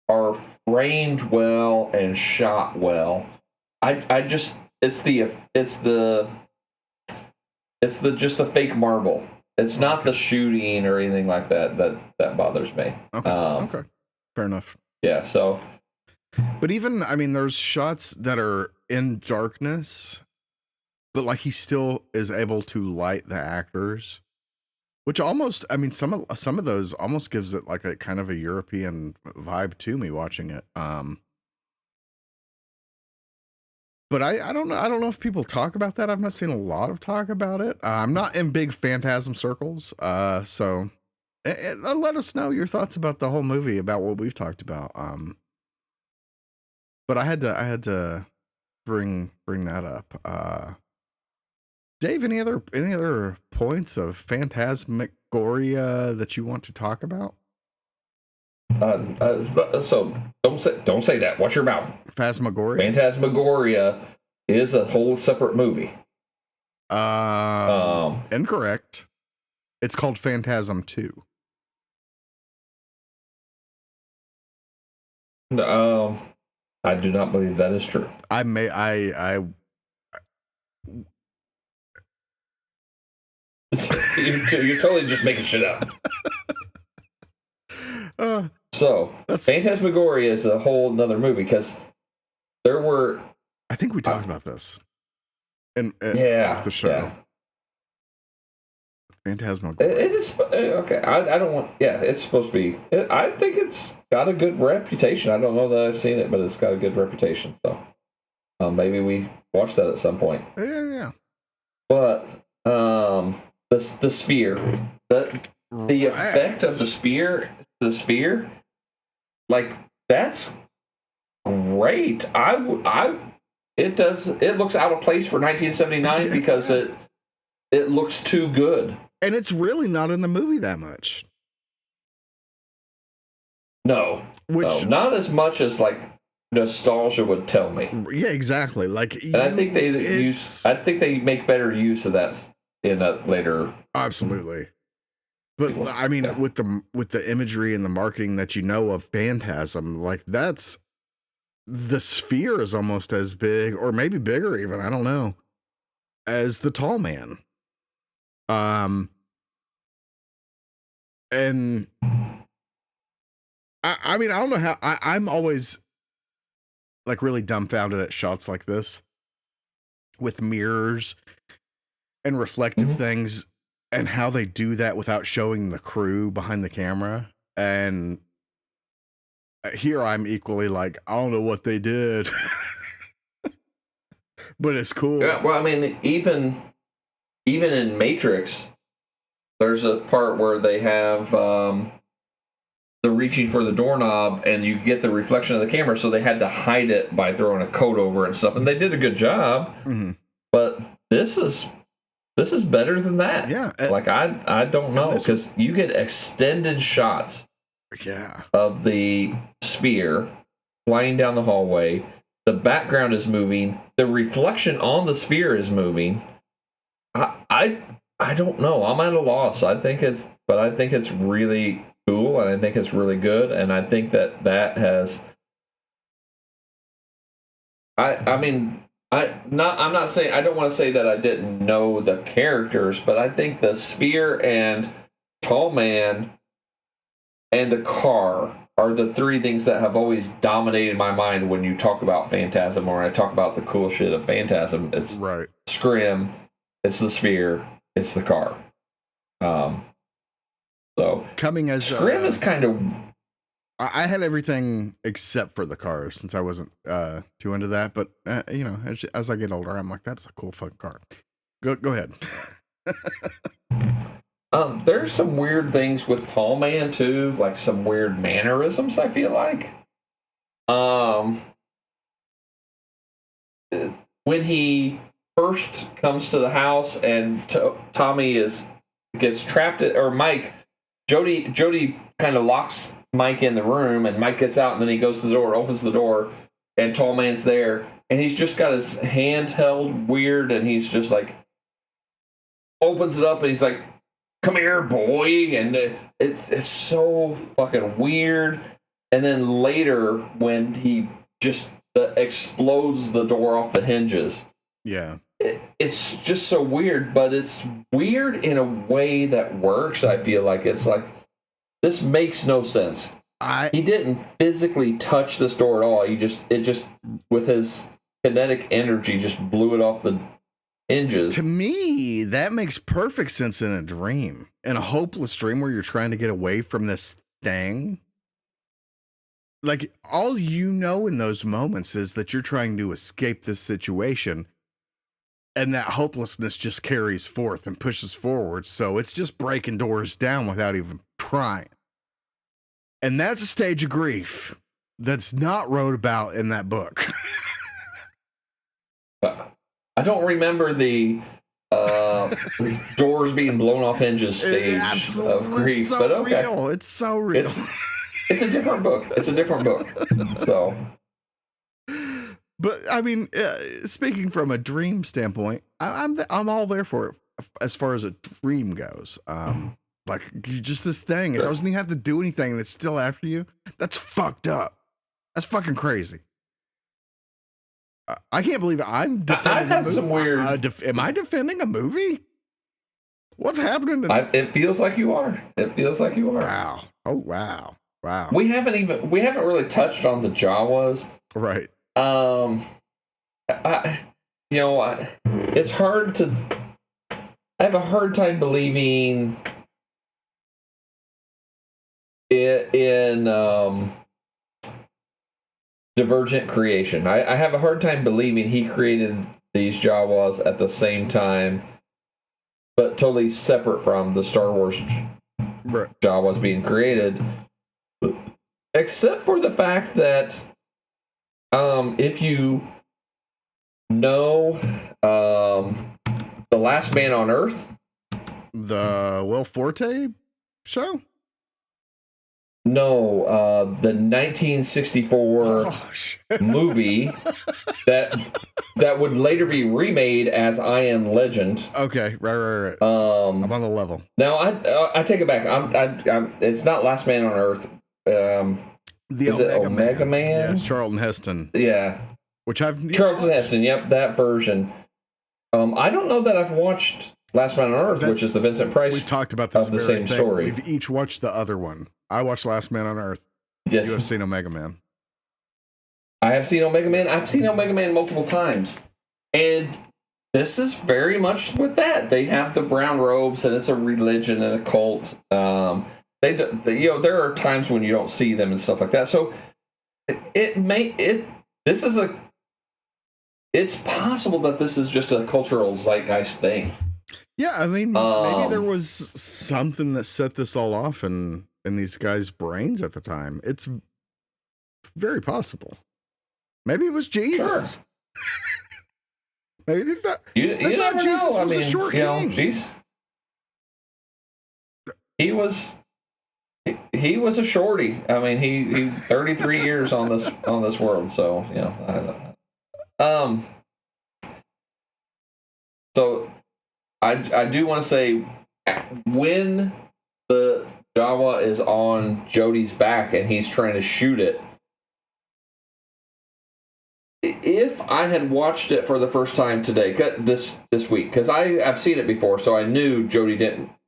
are framed well and shot well. It's just the fake marble. It's not the shooting or anything like that that bothers me. Okay. Fair enough. Yeah, so. But even, I mean, there's shots that are in darkness, but like he still is able to light the actors Which almost, I mean, some of those almost gives it like a kind of a European vibe to me watching it. But I don't know. I don't know if people talk about that. I've not seen a lot of talk about it. I'm not in big Phantasm circles. So let us know your thoughts about the whole movie, about what we've talked about. But I had to bring that up. Dave, any other points of phantasmagoria that you want to talk about? So don't say that. Watch your mouth. Phantasmagoria. Phantasmagoria is a whole separate movie. Incorrect. It's called Phantasm 2. I do not believe that is true. You're totally just making shit up. So Phantasmagoria is a whole nother movie because there were. I think we talked about this. Off the show. Yeah. Phantasmagoria. It is okay. I don't want. Yeah, it's supposed to be. I think it's got a good reputation. I don't know that I've seen it, but it's got a good reputation. So maybe we watch that at some point. Yeah. But the sphere, the effect of the sphere, like that's great. It looks out of place for 1979 because it looks too good. And it's really not in the movie that much. No, not as much as like nostalgia would tell me. Yeah, exactly. Like, and I think they make better use of that in a later. Absolutely. But I mean, with the imagery and the marketing that you know of Phantasm, like that's the sphere is almost as big, or maybe bigger even, I don't know, as the Tall Man. And I mean, I don't know how I'm always like really dumbfounded at shots like this with mirrors and reflective things and how they do that without showing the crew behind the camera. And here I'm equally like, I don't know what they did, but it's cool. Yeah, well, I mean, even in Matrix, there's a part where they have the reaching for the doorknob, and you get the reflection of the camera, so they had to hide it by throwing a coat over it and stuff, and they did a good job. Mm-hmm. But this is better than that. Yeah, like I don't know, because you get extended shots. Yeah. Of the sphere flying down the hallway. The background is moving. The reflection on the sphere is moving. I don't know. I'm at a loss. I think it's really cool, and I think it's really good, and I think that has. I'm not saying, I don't want to say that I didn't know the characters, but I think the sphere and Tall Man and the car are the three things that have always dominated my mind when you talk about Phantasm, or I talk about the cool shit of Phantasm. It's right. Scrim, it's the sphere, it's the car. So coming as Scrim is kind of. I had everything except for the car, since I wasn't too into that. But as I get older, I'm like, that's a cool fucking car. Go ahead. There's some weird things with Tall Man too, like some weird mannerisms, I feel like. When he first comes to the house and Tommy gets trapped, or Mike, Jody kind of locks Mike in the room, and Mike gets out, and then he goes to the door, opens the door, and Tall Man's there, and he's just got his hand held weird, and he's just like opens it up, and he's like, "Come here, boy," and it's so fucking weird. And then later, when he just explodes the door off the hinges, yeah, it's just so weird. But it's weird in a way that works. I feel like it's like, this makes no sense. He didn't physically touch this door at all. It just with his kinetic energy just blew it off the hinges. To me, that makes perfect sense in a dream. In a hopeless dream where you're trying to get away from this thing. Like, all you know in those moments is that you're trying to escape this situation. And that hopelessness just carries forth and pushes forward. So it's just breaking doors down without even trying. And that's a stage of grief that's not wrote about in that book. I don't remember the doors being blown off hinges stage of grief, so but okay. Real. It's so real. It's a different book. It's a different book. So, but I mean, speaking from a dream standpoint, I'm all there for it as far as a dream goes. Like just this thing, it doesn't even have to do anything, and it's still after you. That's fucked up. That's fucking crazy. I can't believe I'm defending I've had some weird. Am I defending a movie? What's happening? It feels like you are. It feels like you are. Wow. Oh wow. Wow. We haven't really touched on the Jawas. Right. It's hard to. I have a hard time believing in Divergent creation. I have a hard time believing he created these Jawas at the same time, but totally separate from the Star Wars Jawas being created. Except for the fact that if you know The Last Man on Earth, the Will Forte show? No, the 1964 movie that would later be remade as I Am Legend. Okay, right. I'm on the level. Now I take it back. I'm it's not Last Man on Earth. Is it Omega Man? Yeah, Charlton Heston. Yeah, Charlton Heston. Yep, that version. I don't know that I've watched Last Man on Earth, which is the Vincent Price. We've talked about this of the same story. We've each watched the other one. I watched Last Man on Earth. Yes. You have seen Omega Man. I have seen Omega Man. I've seen Omega Man multiple times. And this is very much with that. They have the brown robes, and it's a religion and a cult. There are times when you don't see them and stuff like that. So it's possible that this is just a cultural zeitgeist thing. Yeah, I mean, maybe there was something that set this all off in these guys' brains at the time. It's very possible. Maybe it was Jesus. Sure. Maybe they thought, you never Jesus know. was a short king. He was a shorty. I mean, he 33 years on this world. So I don't know. So I do want to say when the Jawa is on Jody's back and he's trying to shoot it, if I had watched it for the first time today, this week, because I've seen it before, so I knew Jody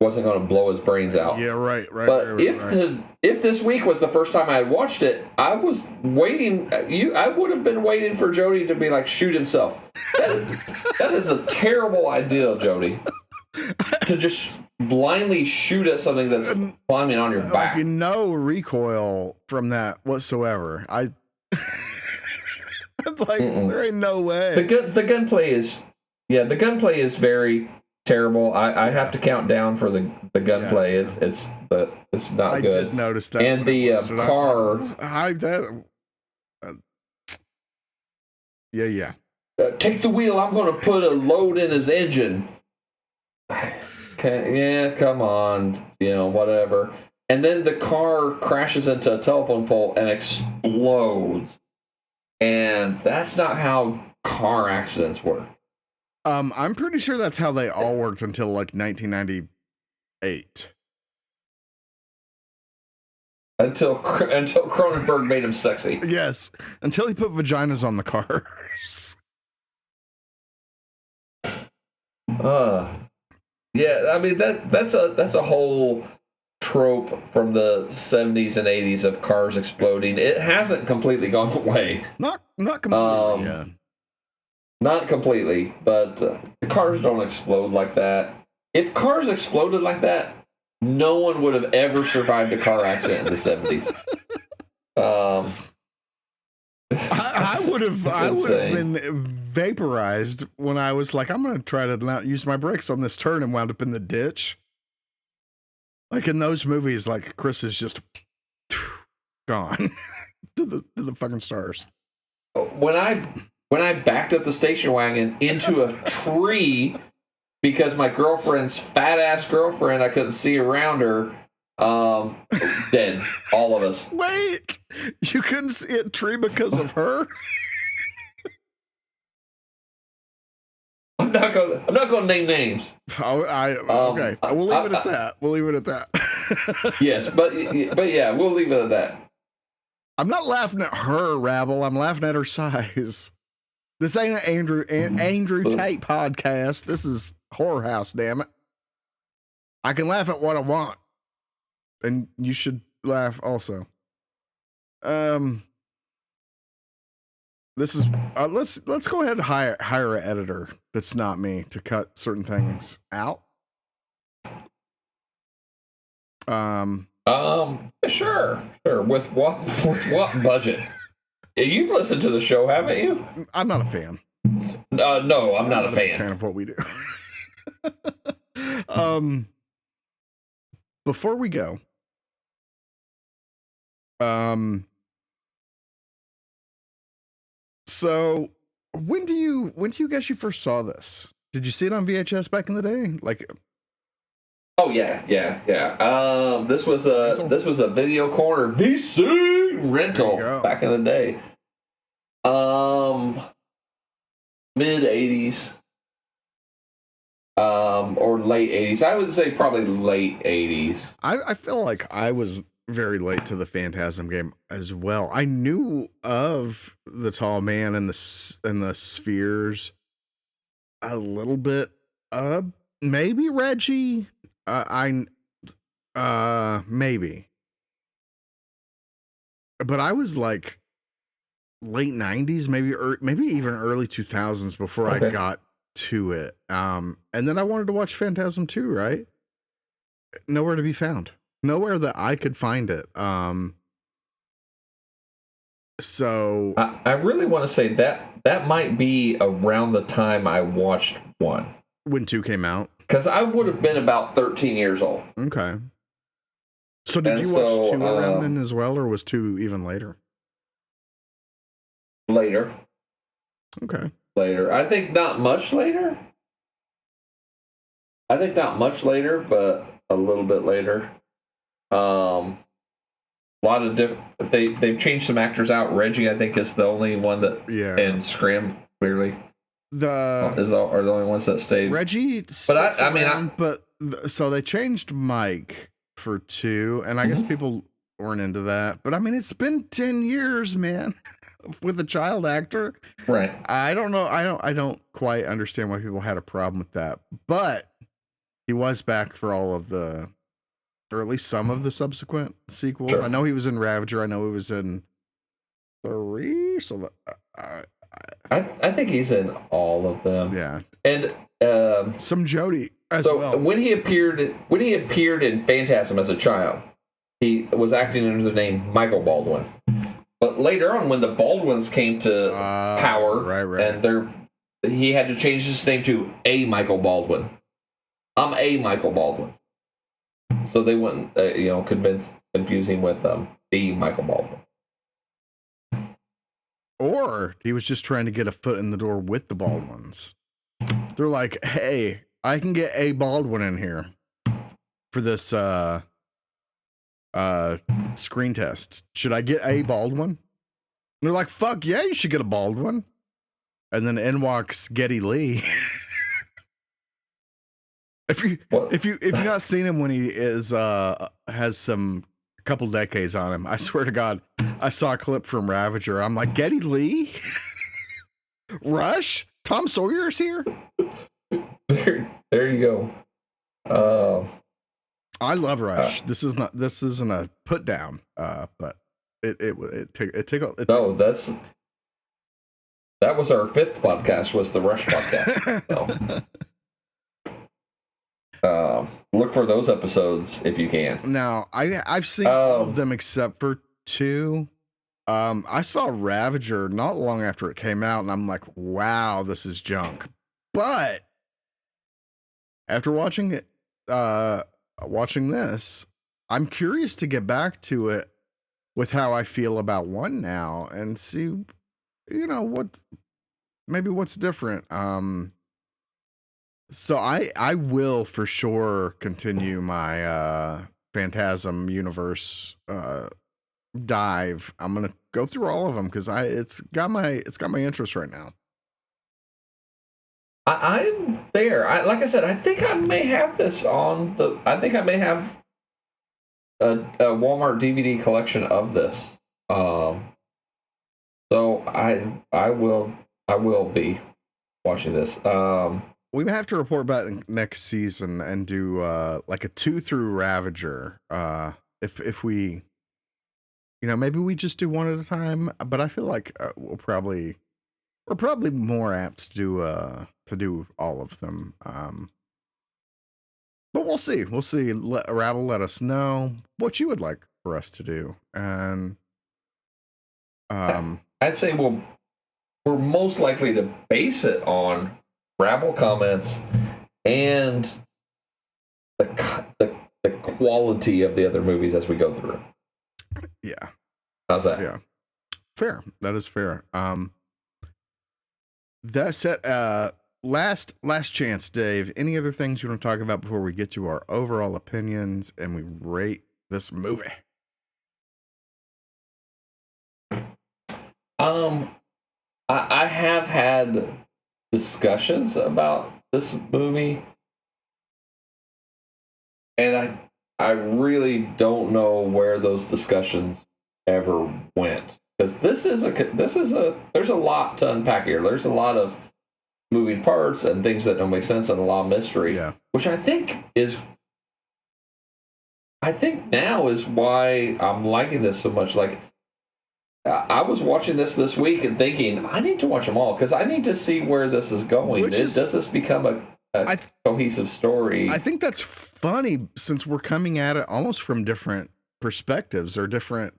wasn't going to blow his brains out. Yeah, right. But if this week was the first time I had watched it, I was waiting. I would have been waiting for Jody to be like, shoot himself. That is a terrible idea, Jody. To just blindly shoot at something that's climbing on your back. No recoil from that whatsoever. I'm like, there ain't no way. The gunplay is very terrible. I have to count down for the gunplay. Yeah. It's not good. I did notice that. And the car. Yeah. Take the wheel. I'm going to put a load in his engine. Come on, whatever. And then the car crashes into a telephone pole and explodes. And that's not how car accidents work. I'm pretty sure that's how they all worked until like 1998. Until Cronenberg made him sexy. Yes, until he put vaginas on the cars. Yeah, I mean that's a whole trope from the 70s and 80s of cars exploding. It hasn't completely gone away. Not completely. Yeah. Not completely, but the cars don't explode like that. If cars exploded like that, no one would have ever survived a car accident in the 70s. I would have been vaporized when I was like, I'm going to try to not use my brakes on this turn and wound up in the ditch. Like in those movies, like Chris is just gone to the fucking stars. When I backed up the station wagon into a tree because my girlfriend's fat ass girlfriend, I couldn't see around her. Dead, all of us. Wait, you couldn't see a tree because of her? I'm not gonna name names. Okay, we'll leave it at that. We'll leave it at that. Yes, but yeah, we'll leave it at that. I'm not laughing at her, Rabble. I'm laughing at her size. This ain't an Andrew Tate podcast. This is Horror House, damn it. I can laugh at what I want. And you should laugh also. This is let's go ahead and hire an editor that's not me to cut certain things out. Sure. With what budget? You've listened to the show, haven't you? I'm not a fan. No, I'm not a fan of what we do. Before we go, so when do you guess you first saw this? Did you see it on VHS back in the day? Like, oh yeah. This was a Video Corner VC rental back in the day. Mid 80s. Or late 80s. I would say probably late 80s. I feel like I was very late to the Phantasm game as well. I knew of the tall man and the spheres a little bit. Maybe Reggie. Maybe. But I was like late 90s, maybe even early 2000s before I got to it. And then I wanted to watch Phantasm 2, right? Nowhere to be found. Nowhere that I could find it. So I really want to say that might be around the time I watched 1. When 2 came out? Because I would have been about 13 years old. Okay. So did you watch 2 around then as well, or was 2 even later? Later. Okay. Later. I think not much later, but a little bit later. A lot of different. They've changed some actors out. Reggie, I think, is the only one that. Yeah. And Scrim, clearly. Are the only ones that stayed. Reggie, but so they changed Mike for 2, and I guess people weren't into that. But I mean, it's been 10 years, man, with a child actor. Right. I don't know. I don't quite understand why people had a problem with that. But he was back for all of the, or at least some of the subsequent sequels. Sure. I know he was in Ravager. I know he was in 3. So I think he's in all of them. Yeah. And some Jody as well. When he appeared in Phantasm as a child, he was acting under the name Michael Baldwin. But later on, when the Baldwins came to power, right. and he had to change his name to A. Michael Baldwin. I'm A. Michael Baldwin. So they wouldn't, confuse him with B. Michael Baldwin. Or he was just trying to get a foot in the door with the Baldwins. They're like, hey, I can get A. Baldwin in here for this screen test. Should I get A. Baldwin? And they're like, fuck yeah, you should get a Baldwin. And then in walks Geddy Lee. If you've not seen him when he is has a couple decades on him, I swear to God, I saw a clip from Ravager. I'm like, Geddy Lee? Rush? Tom Sawyer's here? There you go. I love Rush. This isn't a put down, but it tickled. No, that's that was our 5th podcast, was the Rush podcast. So, look for those episodes if you can. Now, I've seen all of them except for 2. I saw Ravager not long after it came out, and I'm like, wow, this is junk. But after watching it, watching this, I'm curious to get back to it with how I feel about 1 now and see, what's different. So I will for sure continue my Phantasm universe dive. I'm gonna go through all of them because it's got my interest right now. I'm there. Like I said, I think I may have this on the. I think I may have a Walmart DVD collection of this. So I will be watching this. We may have to report back next season and do like a 2 through Ravager. If we, maybe we just do 1 at a time. But I feel like we're probably more apt to do all of them. But we'll see. We'll see. Rabble, let us know what you would like for us to do, and I'd say we're most likely to base it on Rabble comments and the quality of the other movies as we go through. Yeah. How's that? Yeah. Fair. That is fair. That's it. Last chance, Dave. Any other things you want to talk about before we get to our overall opinions and we rate this movie? I have had discussions about this movie, and I really don't know where those discussions ever went, because there's a lot to unpack here. There's a lot of moving parts and things that don't make sense and a lot of mystery, which I think now is why I'm liking this so much. Like, I was watching this week and thinking, I need to watch them all because I need to see where this is going. Does this become a cohesive story? I think that's funny, since we're coming at it almost from different perspectives or different.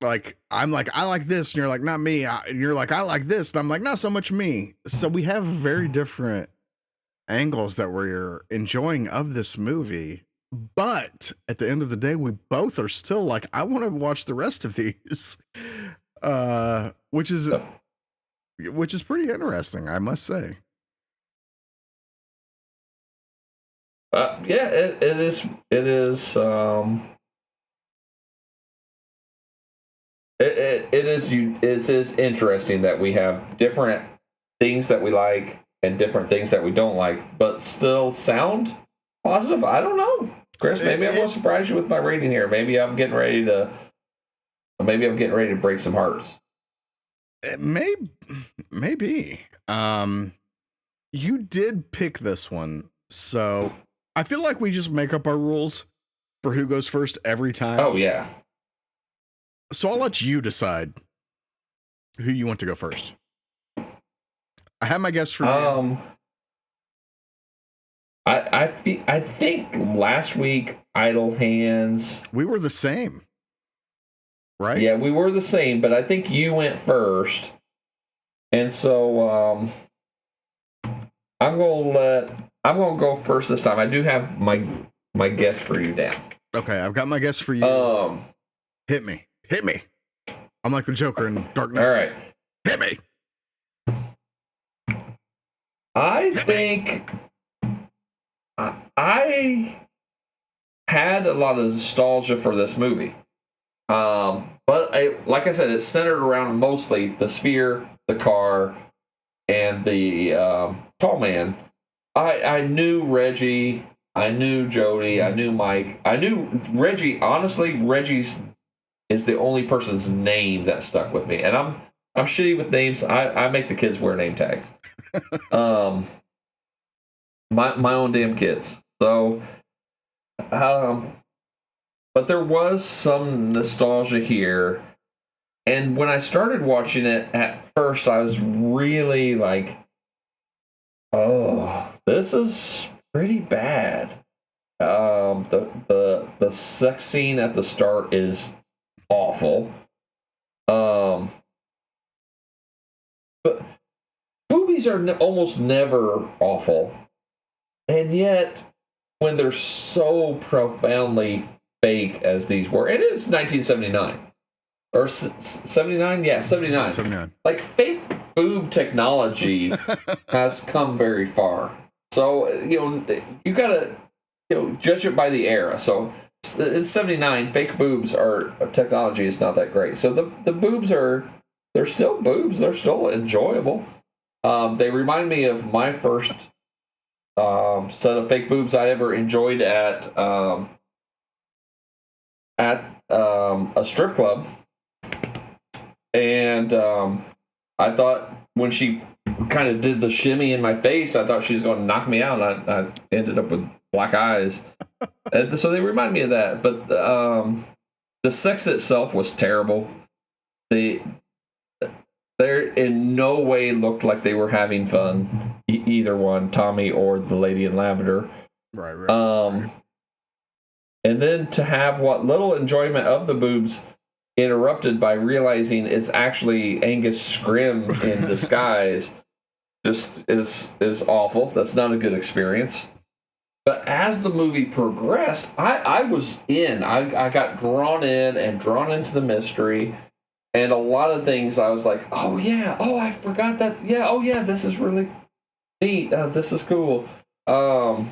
Like, I'm like, I like this, and you're like, not me. And you're like, I like this, and I'm like, not so much me. So we have very different angles that we're enjoying of this movie. But at the end of the day, we both are still like, I want to watch the rest of these, which is pretty interesting, I must say. Yeah, it is. It is. It is interesting that we have different things that we like and different things that we don't like, but still sound positive. I don't know, Chris. Maybe I will surprise you with my rating here. Maybe I'm getting ready to break some hearts. It maybe. You did pick this one, so I feel like we just make up our rules for who goes first every time. Oh yeah. So I'll let you decide who you want to go first. I have my guess for you. I think last week, Idle Hands. We were the same, right? Yeah, we were the same, but I think you went first, and so I'm gonna go first this time. I do have my guess for you down. Okay, I've got my guess for you. Hit me. I'm like the Joker in Dark Knight. All right, hit me. I think I had a lot of nostalgia for this movie, but like I said, it's centered around mostly the sphere, the car, and the tall man. I knew Reggie, I knew Jody, I knew Mike, I knew Reggie. Honestly, Reggie's is the only person's name that stuck with me, and I'm shitty with names. I make the kids wear name tags. My own damn kids. So, but there was some nostalgia here And when I started watching it, at first I was really like, oh, this is pretty bad. The sex scene at the start is awful. But boobies are almost never awful, and yet when they're so profoundly fake as these were, and it's 1979 or 79, yeah, 79. Like fake boob technology has come very far. So you gotta judge it by the era. So in 79, fake boobs technology is not that great. So the boobs they're still boobs. They're still enjoyable. They remind me of my first set of fake boobs I ever enjoyed at a strip club. And I thought when she kind of did the shimmy in my face, I thought she was going to knock me out. And I ended up with black eyes. And so they remind me of that. But the sex itself was terrible. They in no way looked like they were having fun, either one, Tommy or the lady in lavender. Right. And then to have what little enjoyment of the boobs interrupted by realizing it's actually Angus Scrim in disguise just is awful. That's not a good experience. But as the movie progressed, I was in. I got drawn in and drawn into the mystery. And a lot of things I was like, oh yeah, oh I forgot that, yeah, oh yeah, this is really neat, this is cool. So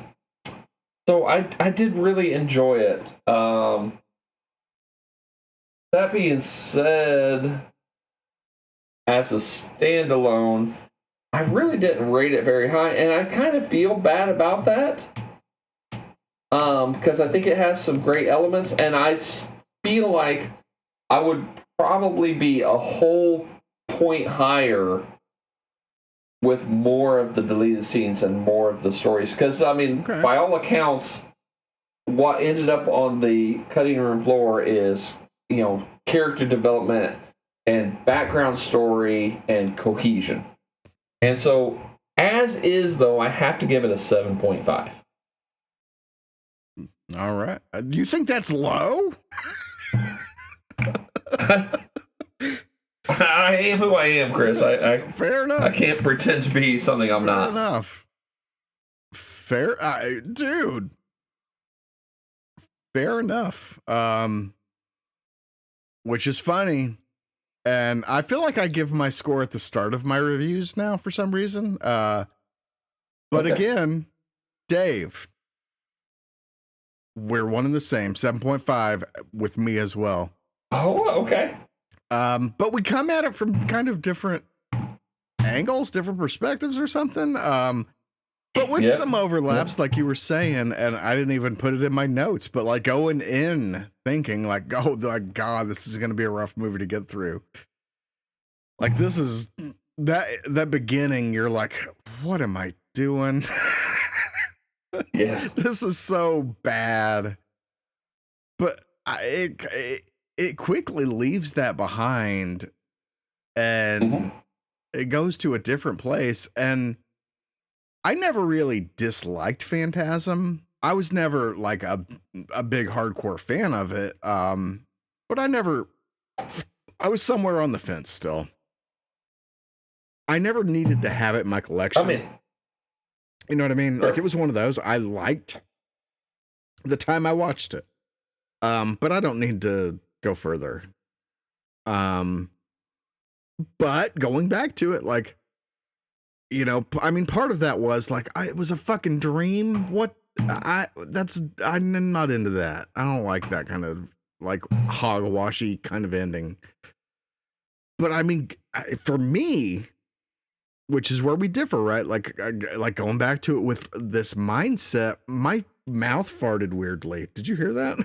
I did really enjoy it. That being said, as a standalone, I really didn't rate it very high, and I kind of feel bad about that. Because I think it has some great elements, and I feel like I would probably be a whole point higher with more of the deleted scenes and more of the stories. Because, I mean, by all accounts, what ended up on the cutting room floor is, character development and background story and cohesion. And so, as is, though, I have to give it a 7.5. All right. Do you think that's low? I am who I am, Chris. Fair enough. I can't pretend to be something I'm not. Fair enough. Dude. Fair enough. Which is funny. And I feel like I give my score at the start of my reviews now for some reason. But again, Dave, we're one and the same. 7.5 with me as well. Oh, okay. But we come at it from kind of different angles, different perspectives or something. But with some overlaps, like you were saying, and I didn't even put it in my notes, but like going in thinking like, oh my God, this is going to be a rough movie to get through. Like this is that beginning. You're like, what am I doing? Yes. This is so bad. But it quickly leaves that behind and it goes to a different place. And I never really disliked Phantasm. I was never like a big hardcore fan of it. But I was somewhere on the fence still. I never needed to have it in my collection. You know what I mean? Sure. Like it was one of those I liked the time I watched it. But I don't need to go further. But going back to it, like, part of that was like, it was a fucking dream. I'm not into that. I don't like that kind of like hogwashy kind of ending. But for me, which is where we differ, right? Like going back to it with this mindset, my mouth farted weirdly. Did you hear that?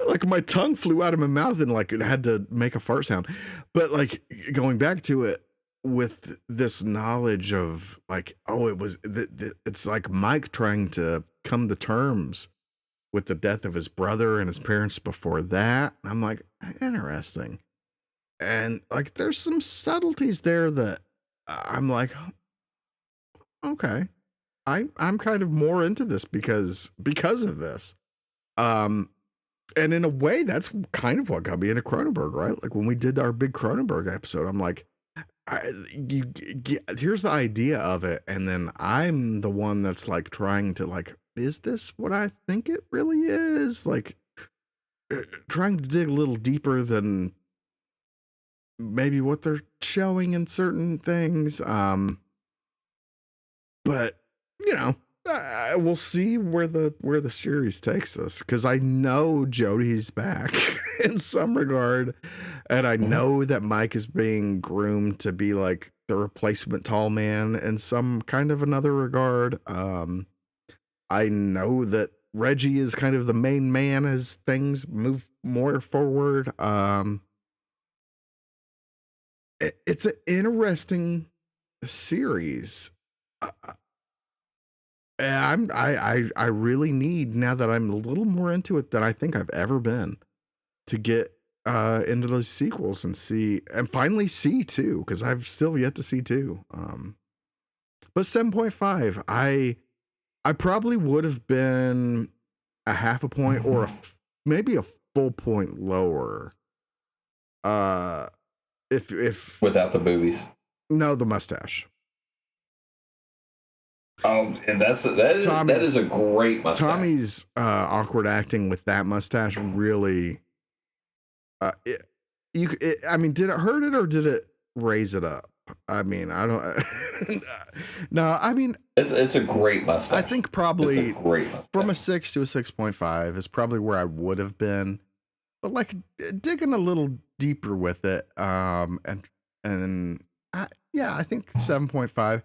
Like my tongue flew out of my mouth and like it had to make a fart sound. But like going back to it with this knowledge of like, it's like Mike trying to come to terms with the death of his brother and his parents before that. I'm like, interesting. And like, there's some subtleties there that I'm like, okay, I'm kind of more into this because of this. And in a way, that's kind of what got me into Cronenberg, right? Like when we did our big Cronenberg episode, I'm like, here's the idea of it, and then I'm the one that's like trying to like, is this what I think it really is? Like trying to dig a little deeper than maybe what they're showing in certain things. But you know, we'll see where the series takes us, because I know Jody's back in some regard, and I know that Mike is being groomed to be like the replacement tall man in some kind of another regard. I know that Reggie is kind of the main man as things move more forward. It's an interesting series. And I really need, now that I'm a little more into it than I think I've ever been, to get into those sequels and see, and finally see 2, because I've still yet to see 2. But 7.5, I probably would have been a half a point or maybe a full point lower. If without the boobies. No, the mustache. And that is a great mustache. Tommy's awkward acting with that mustache really. I mean, did it hurt it or did it raise it up? I mean, I don't. No, I mean, it's a great mustache. I think probably it's a great mustache. From a 6 to a 6.5 is probably where I would have been, but like digging a little deeper with it, yeah, I think 7.5.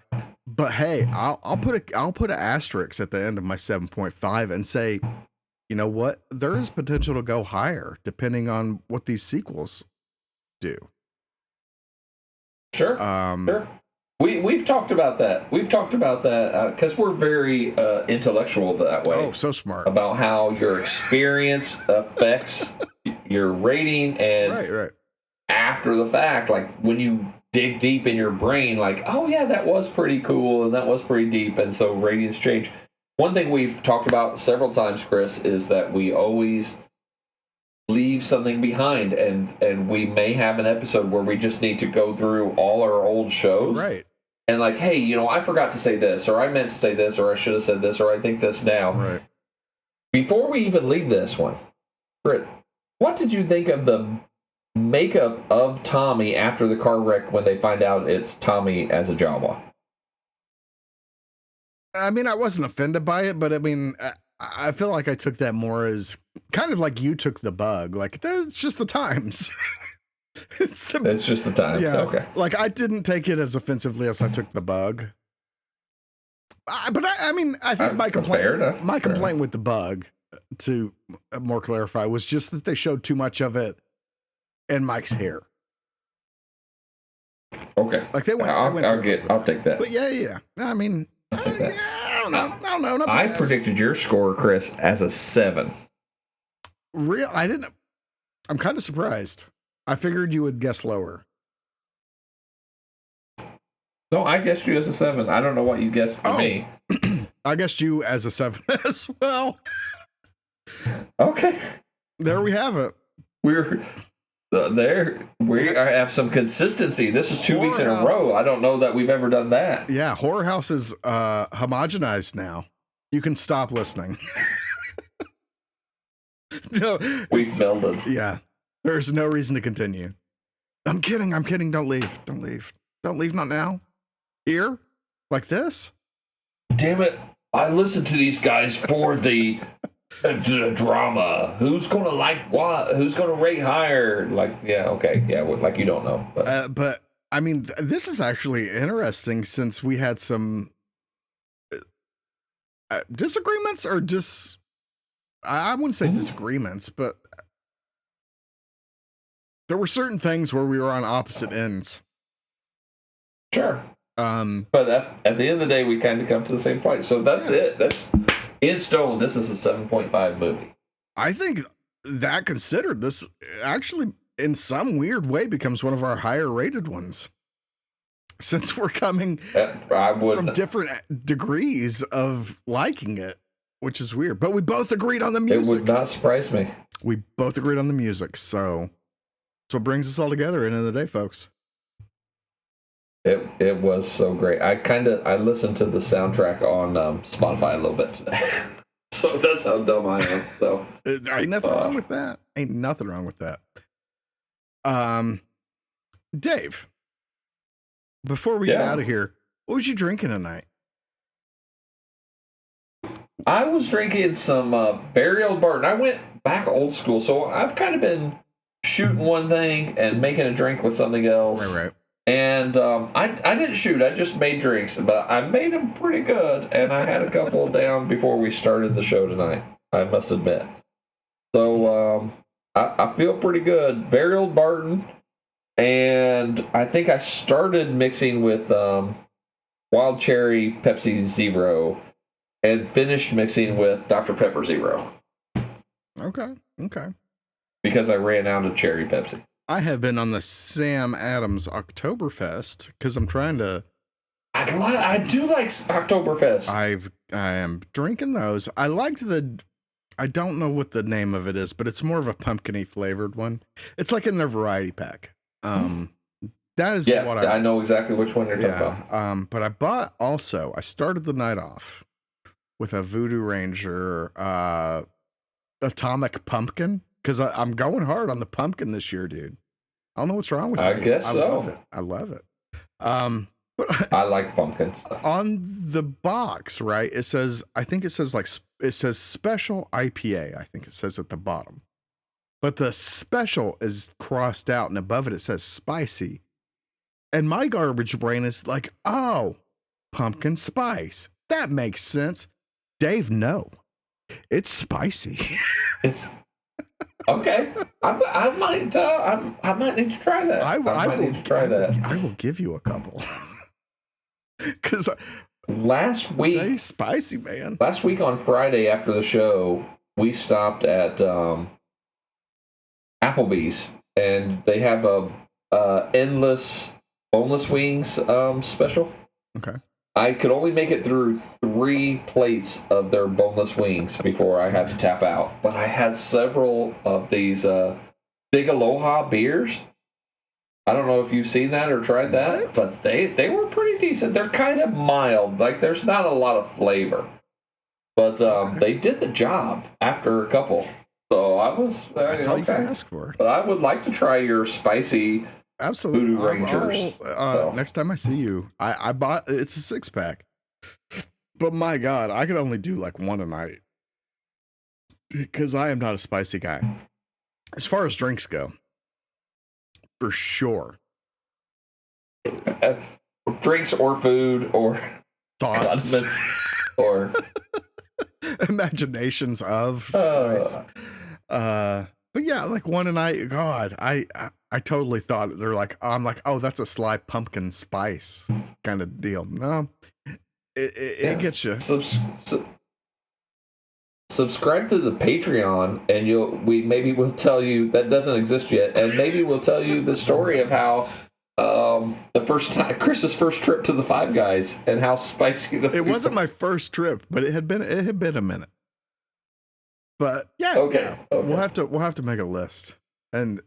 But hey, I'll put an asterisk at the end of my 7.5 and say, you know what? There is potential to go higher depending on what these sequels do. Sure. Sure. We've talked about that. We've talked about that because we're very intellectual that way. Oh, so smart. About how your experience affects your rating, and right. After the fact, like when you dig deep in your brain, like, oh yeah, that was pretty cool and that was pretty deep, and so ratings change. One thing we've talked about several times, Chris, is that we always leave something behind, and we may have an episode where we just need to go through all our old shows, right? And like, hey, you know, I forgot to say this, or I meant to say this, or I should have said this, or I think this now. Right. Before we even leave this one, Britt, what did you think of the makeup of Tommy after the car wreck when they find out it's Tommy as a Jawa? I mean, I wasn't offended by it, but I mean, I feel like I took that more as kind of like you took the bug. Like, it's just the times. It's just the times. Yeah. Okay. Like, I didn't take it as offensively as I took the bug. But I mean, I think my complaint with the bug, to more clarify, was just that they showed too much of it in Mike's hair. Okay. Like they went. I'll take that. But yeah. I mean, I don't know. I predicted your score, Chris, as a 7. I didn't. I'm kind of surprised. I figured you would guess lower. No, I guessed you as a 7. I don't know what you guessed for me. I guessed you as a 7 as well. Okay. There we have it. We're there. We have some consistency. This is 2 weeks in a row. I don't know that we've ever done that. Yeah, Horror House is homogenized now. You can stop listening. No, we've melded. Yeah. There's no reason to continue. I'm kidding. Don't leave. Not now. Here? Like this? Damn it. I listened to these guys for the drama. Who's going to like what? Who's going to rate higher? Like, yeah, okay. Yeah, like you don't know. But I mean, this is actually interesting since we had some disagreements or I wouldn't say disagreements, but there were certain things where we were on opposite ends. Sure. But at the end of the day, we kind of come to the same place. So that's it. in stone, this is a 7.5 movie. I think that considered, this actually, in some weird way, becomes one of our higher rated ones. Since we're coming from different degrees of liking it, which is weird. But we both agreed on the music. It would not surprise me. We both agreed on the music. So that's what brings us all together at the end of the day, folks. It was so great. I listened to the soundtrack on Spotify a little bit today. So that's how dumb I am. So ain't nothing wrong with that. Ain't nothing wrong with that. Dave, before we get out of here, what was you drinking tonight? I was drinking some very old Barton. I went back old school, so I've kind of been shooting one thing and making a drink with something else. Right. And I didn't shoot. I just made drinks, but I made them pretty good. And I had a couple down before we started the show tonight, I must admit. So I feel pretty good. Very old Barton. And I think I started mixing with Wild Cherry Pepsi Zero and finished mixing with Dr. Pepper Zero. Okay. Because I ran out of cherry Pepsi. I have been on the Sam Adams Oktoberfest because I'm trying to. I do like Oktoberfest. I am drinking those. I liked I don't know what the name of it is, but it's more of a pumpkin-y flavored one. It's like in their variety pack. That is what I know exactly which one you're talking about. But I started the night off with a Voodoo Ranger Atomic Pumpkin because I'm going hard on the pumpkin this year, dude. I don't know what's wrong with me. I guess so. I love it. But I like pumpkins. On the box, right? It says special IPA. I think it says at the bottom. But the special is crossed out, and above it says spicy. And my garbage brain is like, oh, pumpkin spice. That makes sense. Dave, no. It's spicy. It's okay. I might need to try that. I might need to try that. I will give you a couple. Because last week, spicy, man. Last week on Friday after the show, we stopped at Applebee's, and they have a endless boneless wings special. Okay. I could only make it through 3 plates of their boneless wings before I had to tap out. But I had several of these Big Aloha beers. I don't know if you've seen that or tried that, but they were pretty decent. They're kind of mild. Like, there's not a lot of flavor. But they did the job after a couple. So I was... That's all you can ask for. But I would like to try your spicy... Absolutely. Voodoo Rangers. Next time I see you, I bought, it's a 6-pack. But my God, I could only do like one a night. Because I am not a spicy guy. As far as drinks go, for sure. Drinks or food or thoughts. Condiments or imaginations of spice. But yeah, like one a night. God, I totally thought they're like, I'm like, oh, that's a sly pumpkin spice kind of deal. No, it gets you. Subscribe to the Patreon, and we'll tell you that doesn't exist yet, and maybe we'll tell you the story of how the first time Chris's first trip to the Five Guys and how spicy the. It wasn't my first trip, but it had been a minute. But yeah, okay. We'll have to make a list, and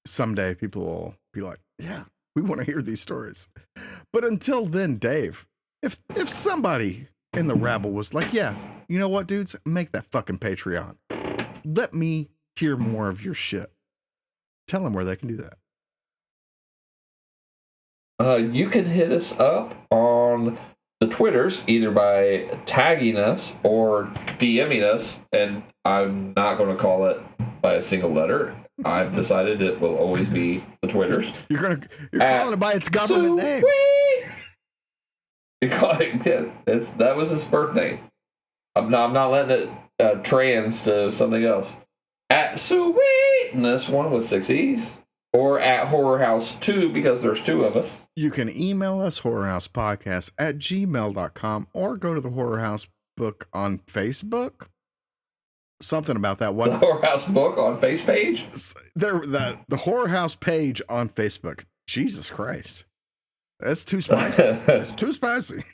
someday people will be like, yeah, we want to hear these stories. But until then, Dave, if somebody in the rabble was like, yeah, you know what, dudes, make that fucking Patreon. Let me hear more of your shit. Tell them where they can do that. You can hit us up on the Twitters, either by tagging us or DMing us, and I'm not going to call it by a single letter. I've decided it will always be the Twitters. You're calling it by its government name. That was his birthday. I'm not letting it trans to something else. At Sweetness, one with 6 E's. Or at Horror House 2, because there's 2 of us. You can email us, horrorhousepodcast@gmail.com, or go to the Horror House book on Facebook. Something about that one. The Horror House book on face page? The Horror House page on Facebook. Jesus Christ. That's too spicy. That's too spicy.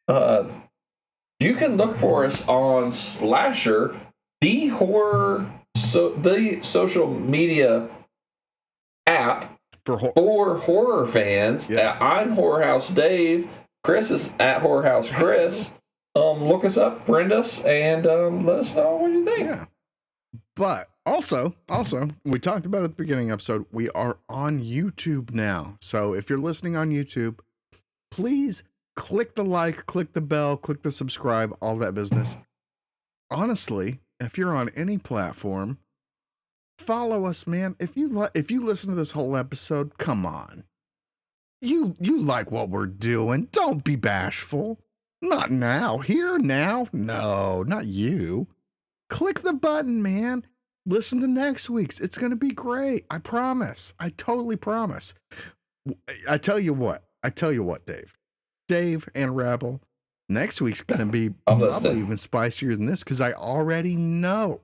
You can look for us on Slasher, the social media app for horror fans. Yes. I'm Horror House Dave. Chris is at Horror House Chris. Look us up, friend us, and let us know what you think. Yeah. But also, we talked about it at the beginning of the episode, we are on YouTube now. So if you're listening on YouTube, please click the like, click the bell, click the subscribe, all that business. Honestly, if you're on any platform, follow us, man. If you listen to this whole episode, come on. You like what we're doing. Don't be bashful. Not now. Here, now. No, not you. Click the button, man. Listen to next week's. It's going to be great. I promise. I totally promise. I tell you what, Dave. Dave and Rebel, next week's going to be probably even spicier than this because I already know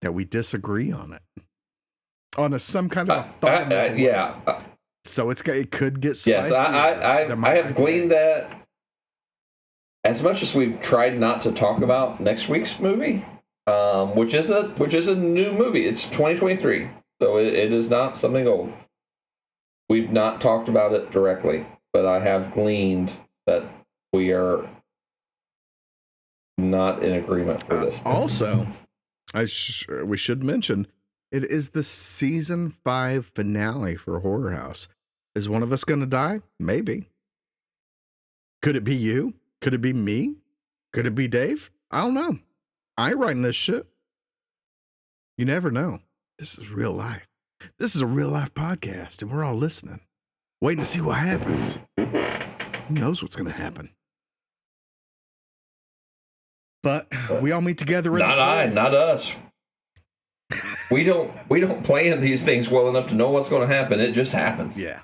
that we disagree on it. On some kind of a fundamental yeah. So it could get spicy. Yes, I have gleaned that. As much as we've tried not to talk about next week's movie, which is a new movie. It's 2023, so it is not something old. We've not talked about it directly, but I have gleaned that we are not in agreement for this. Also, we should mention it is the season 5 finale for Horror House. Is one of us going to die? Maybe. Could it be you? Could it be me? Could it be Dave? I don't know. I ain't writing this shit. You never know. This is real life. This is a real life podcast, and we're all listening, waiting to see what happens. Who knows what's going to happen? But we all meet together. Not us. We don't plan these things well enough to know what's going to happen. It just happens. Yeah.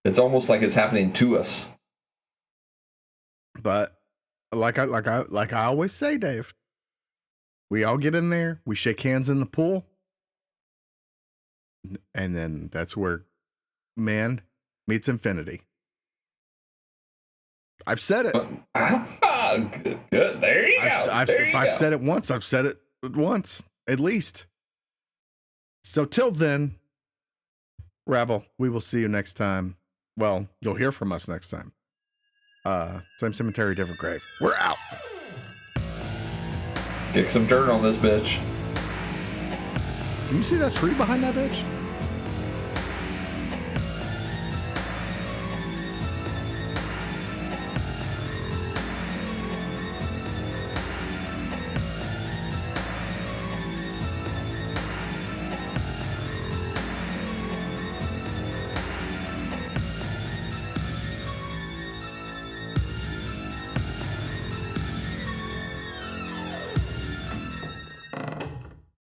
It's almost like it's happening to us. But like I always say, Dave, we all get in there, we shake hands in the pool, and then that's where man meets infinity. I've said it. Good. There you go. I've said it once. I've said it once, at least. So till then, Rabble, we will see you next time. Well, you'll hear from us next time. Same cemetery, different grave. We're out. Kick some dirt on this bitch. Can you see that tree behind that bitch?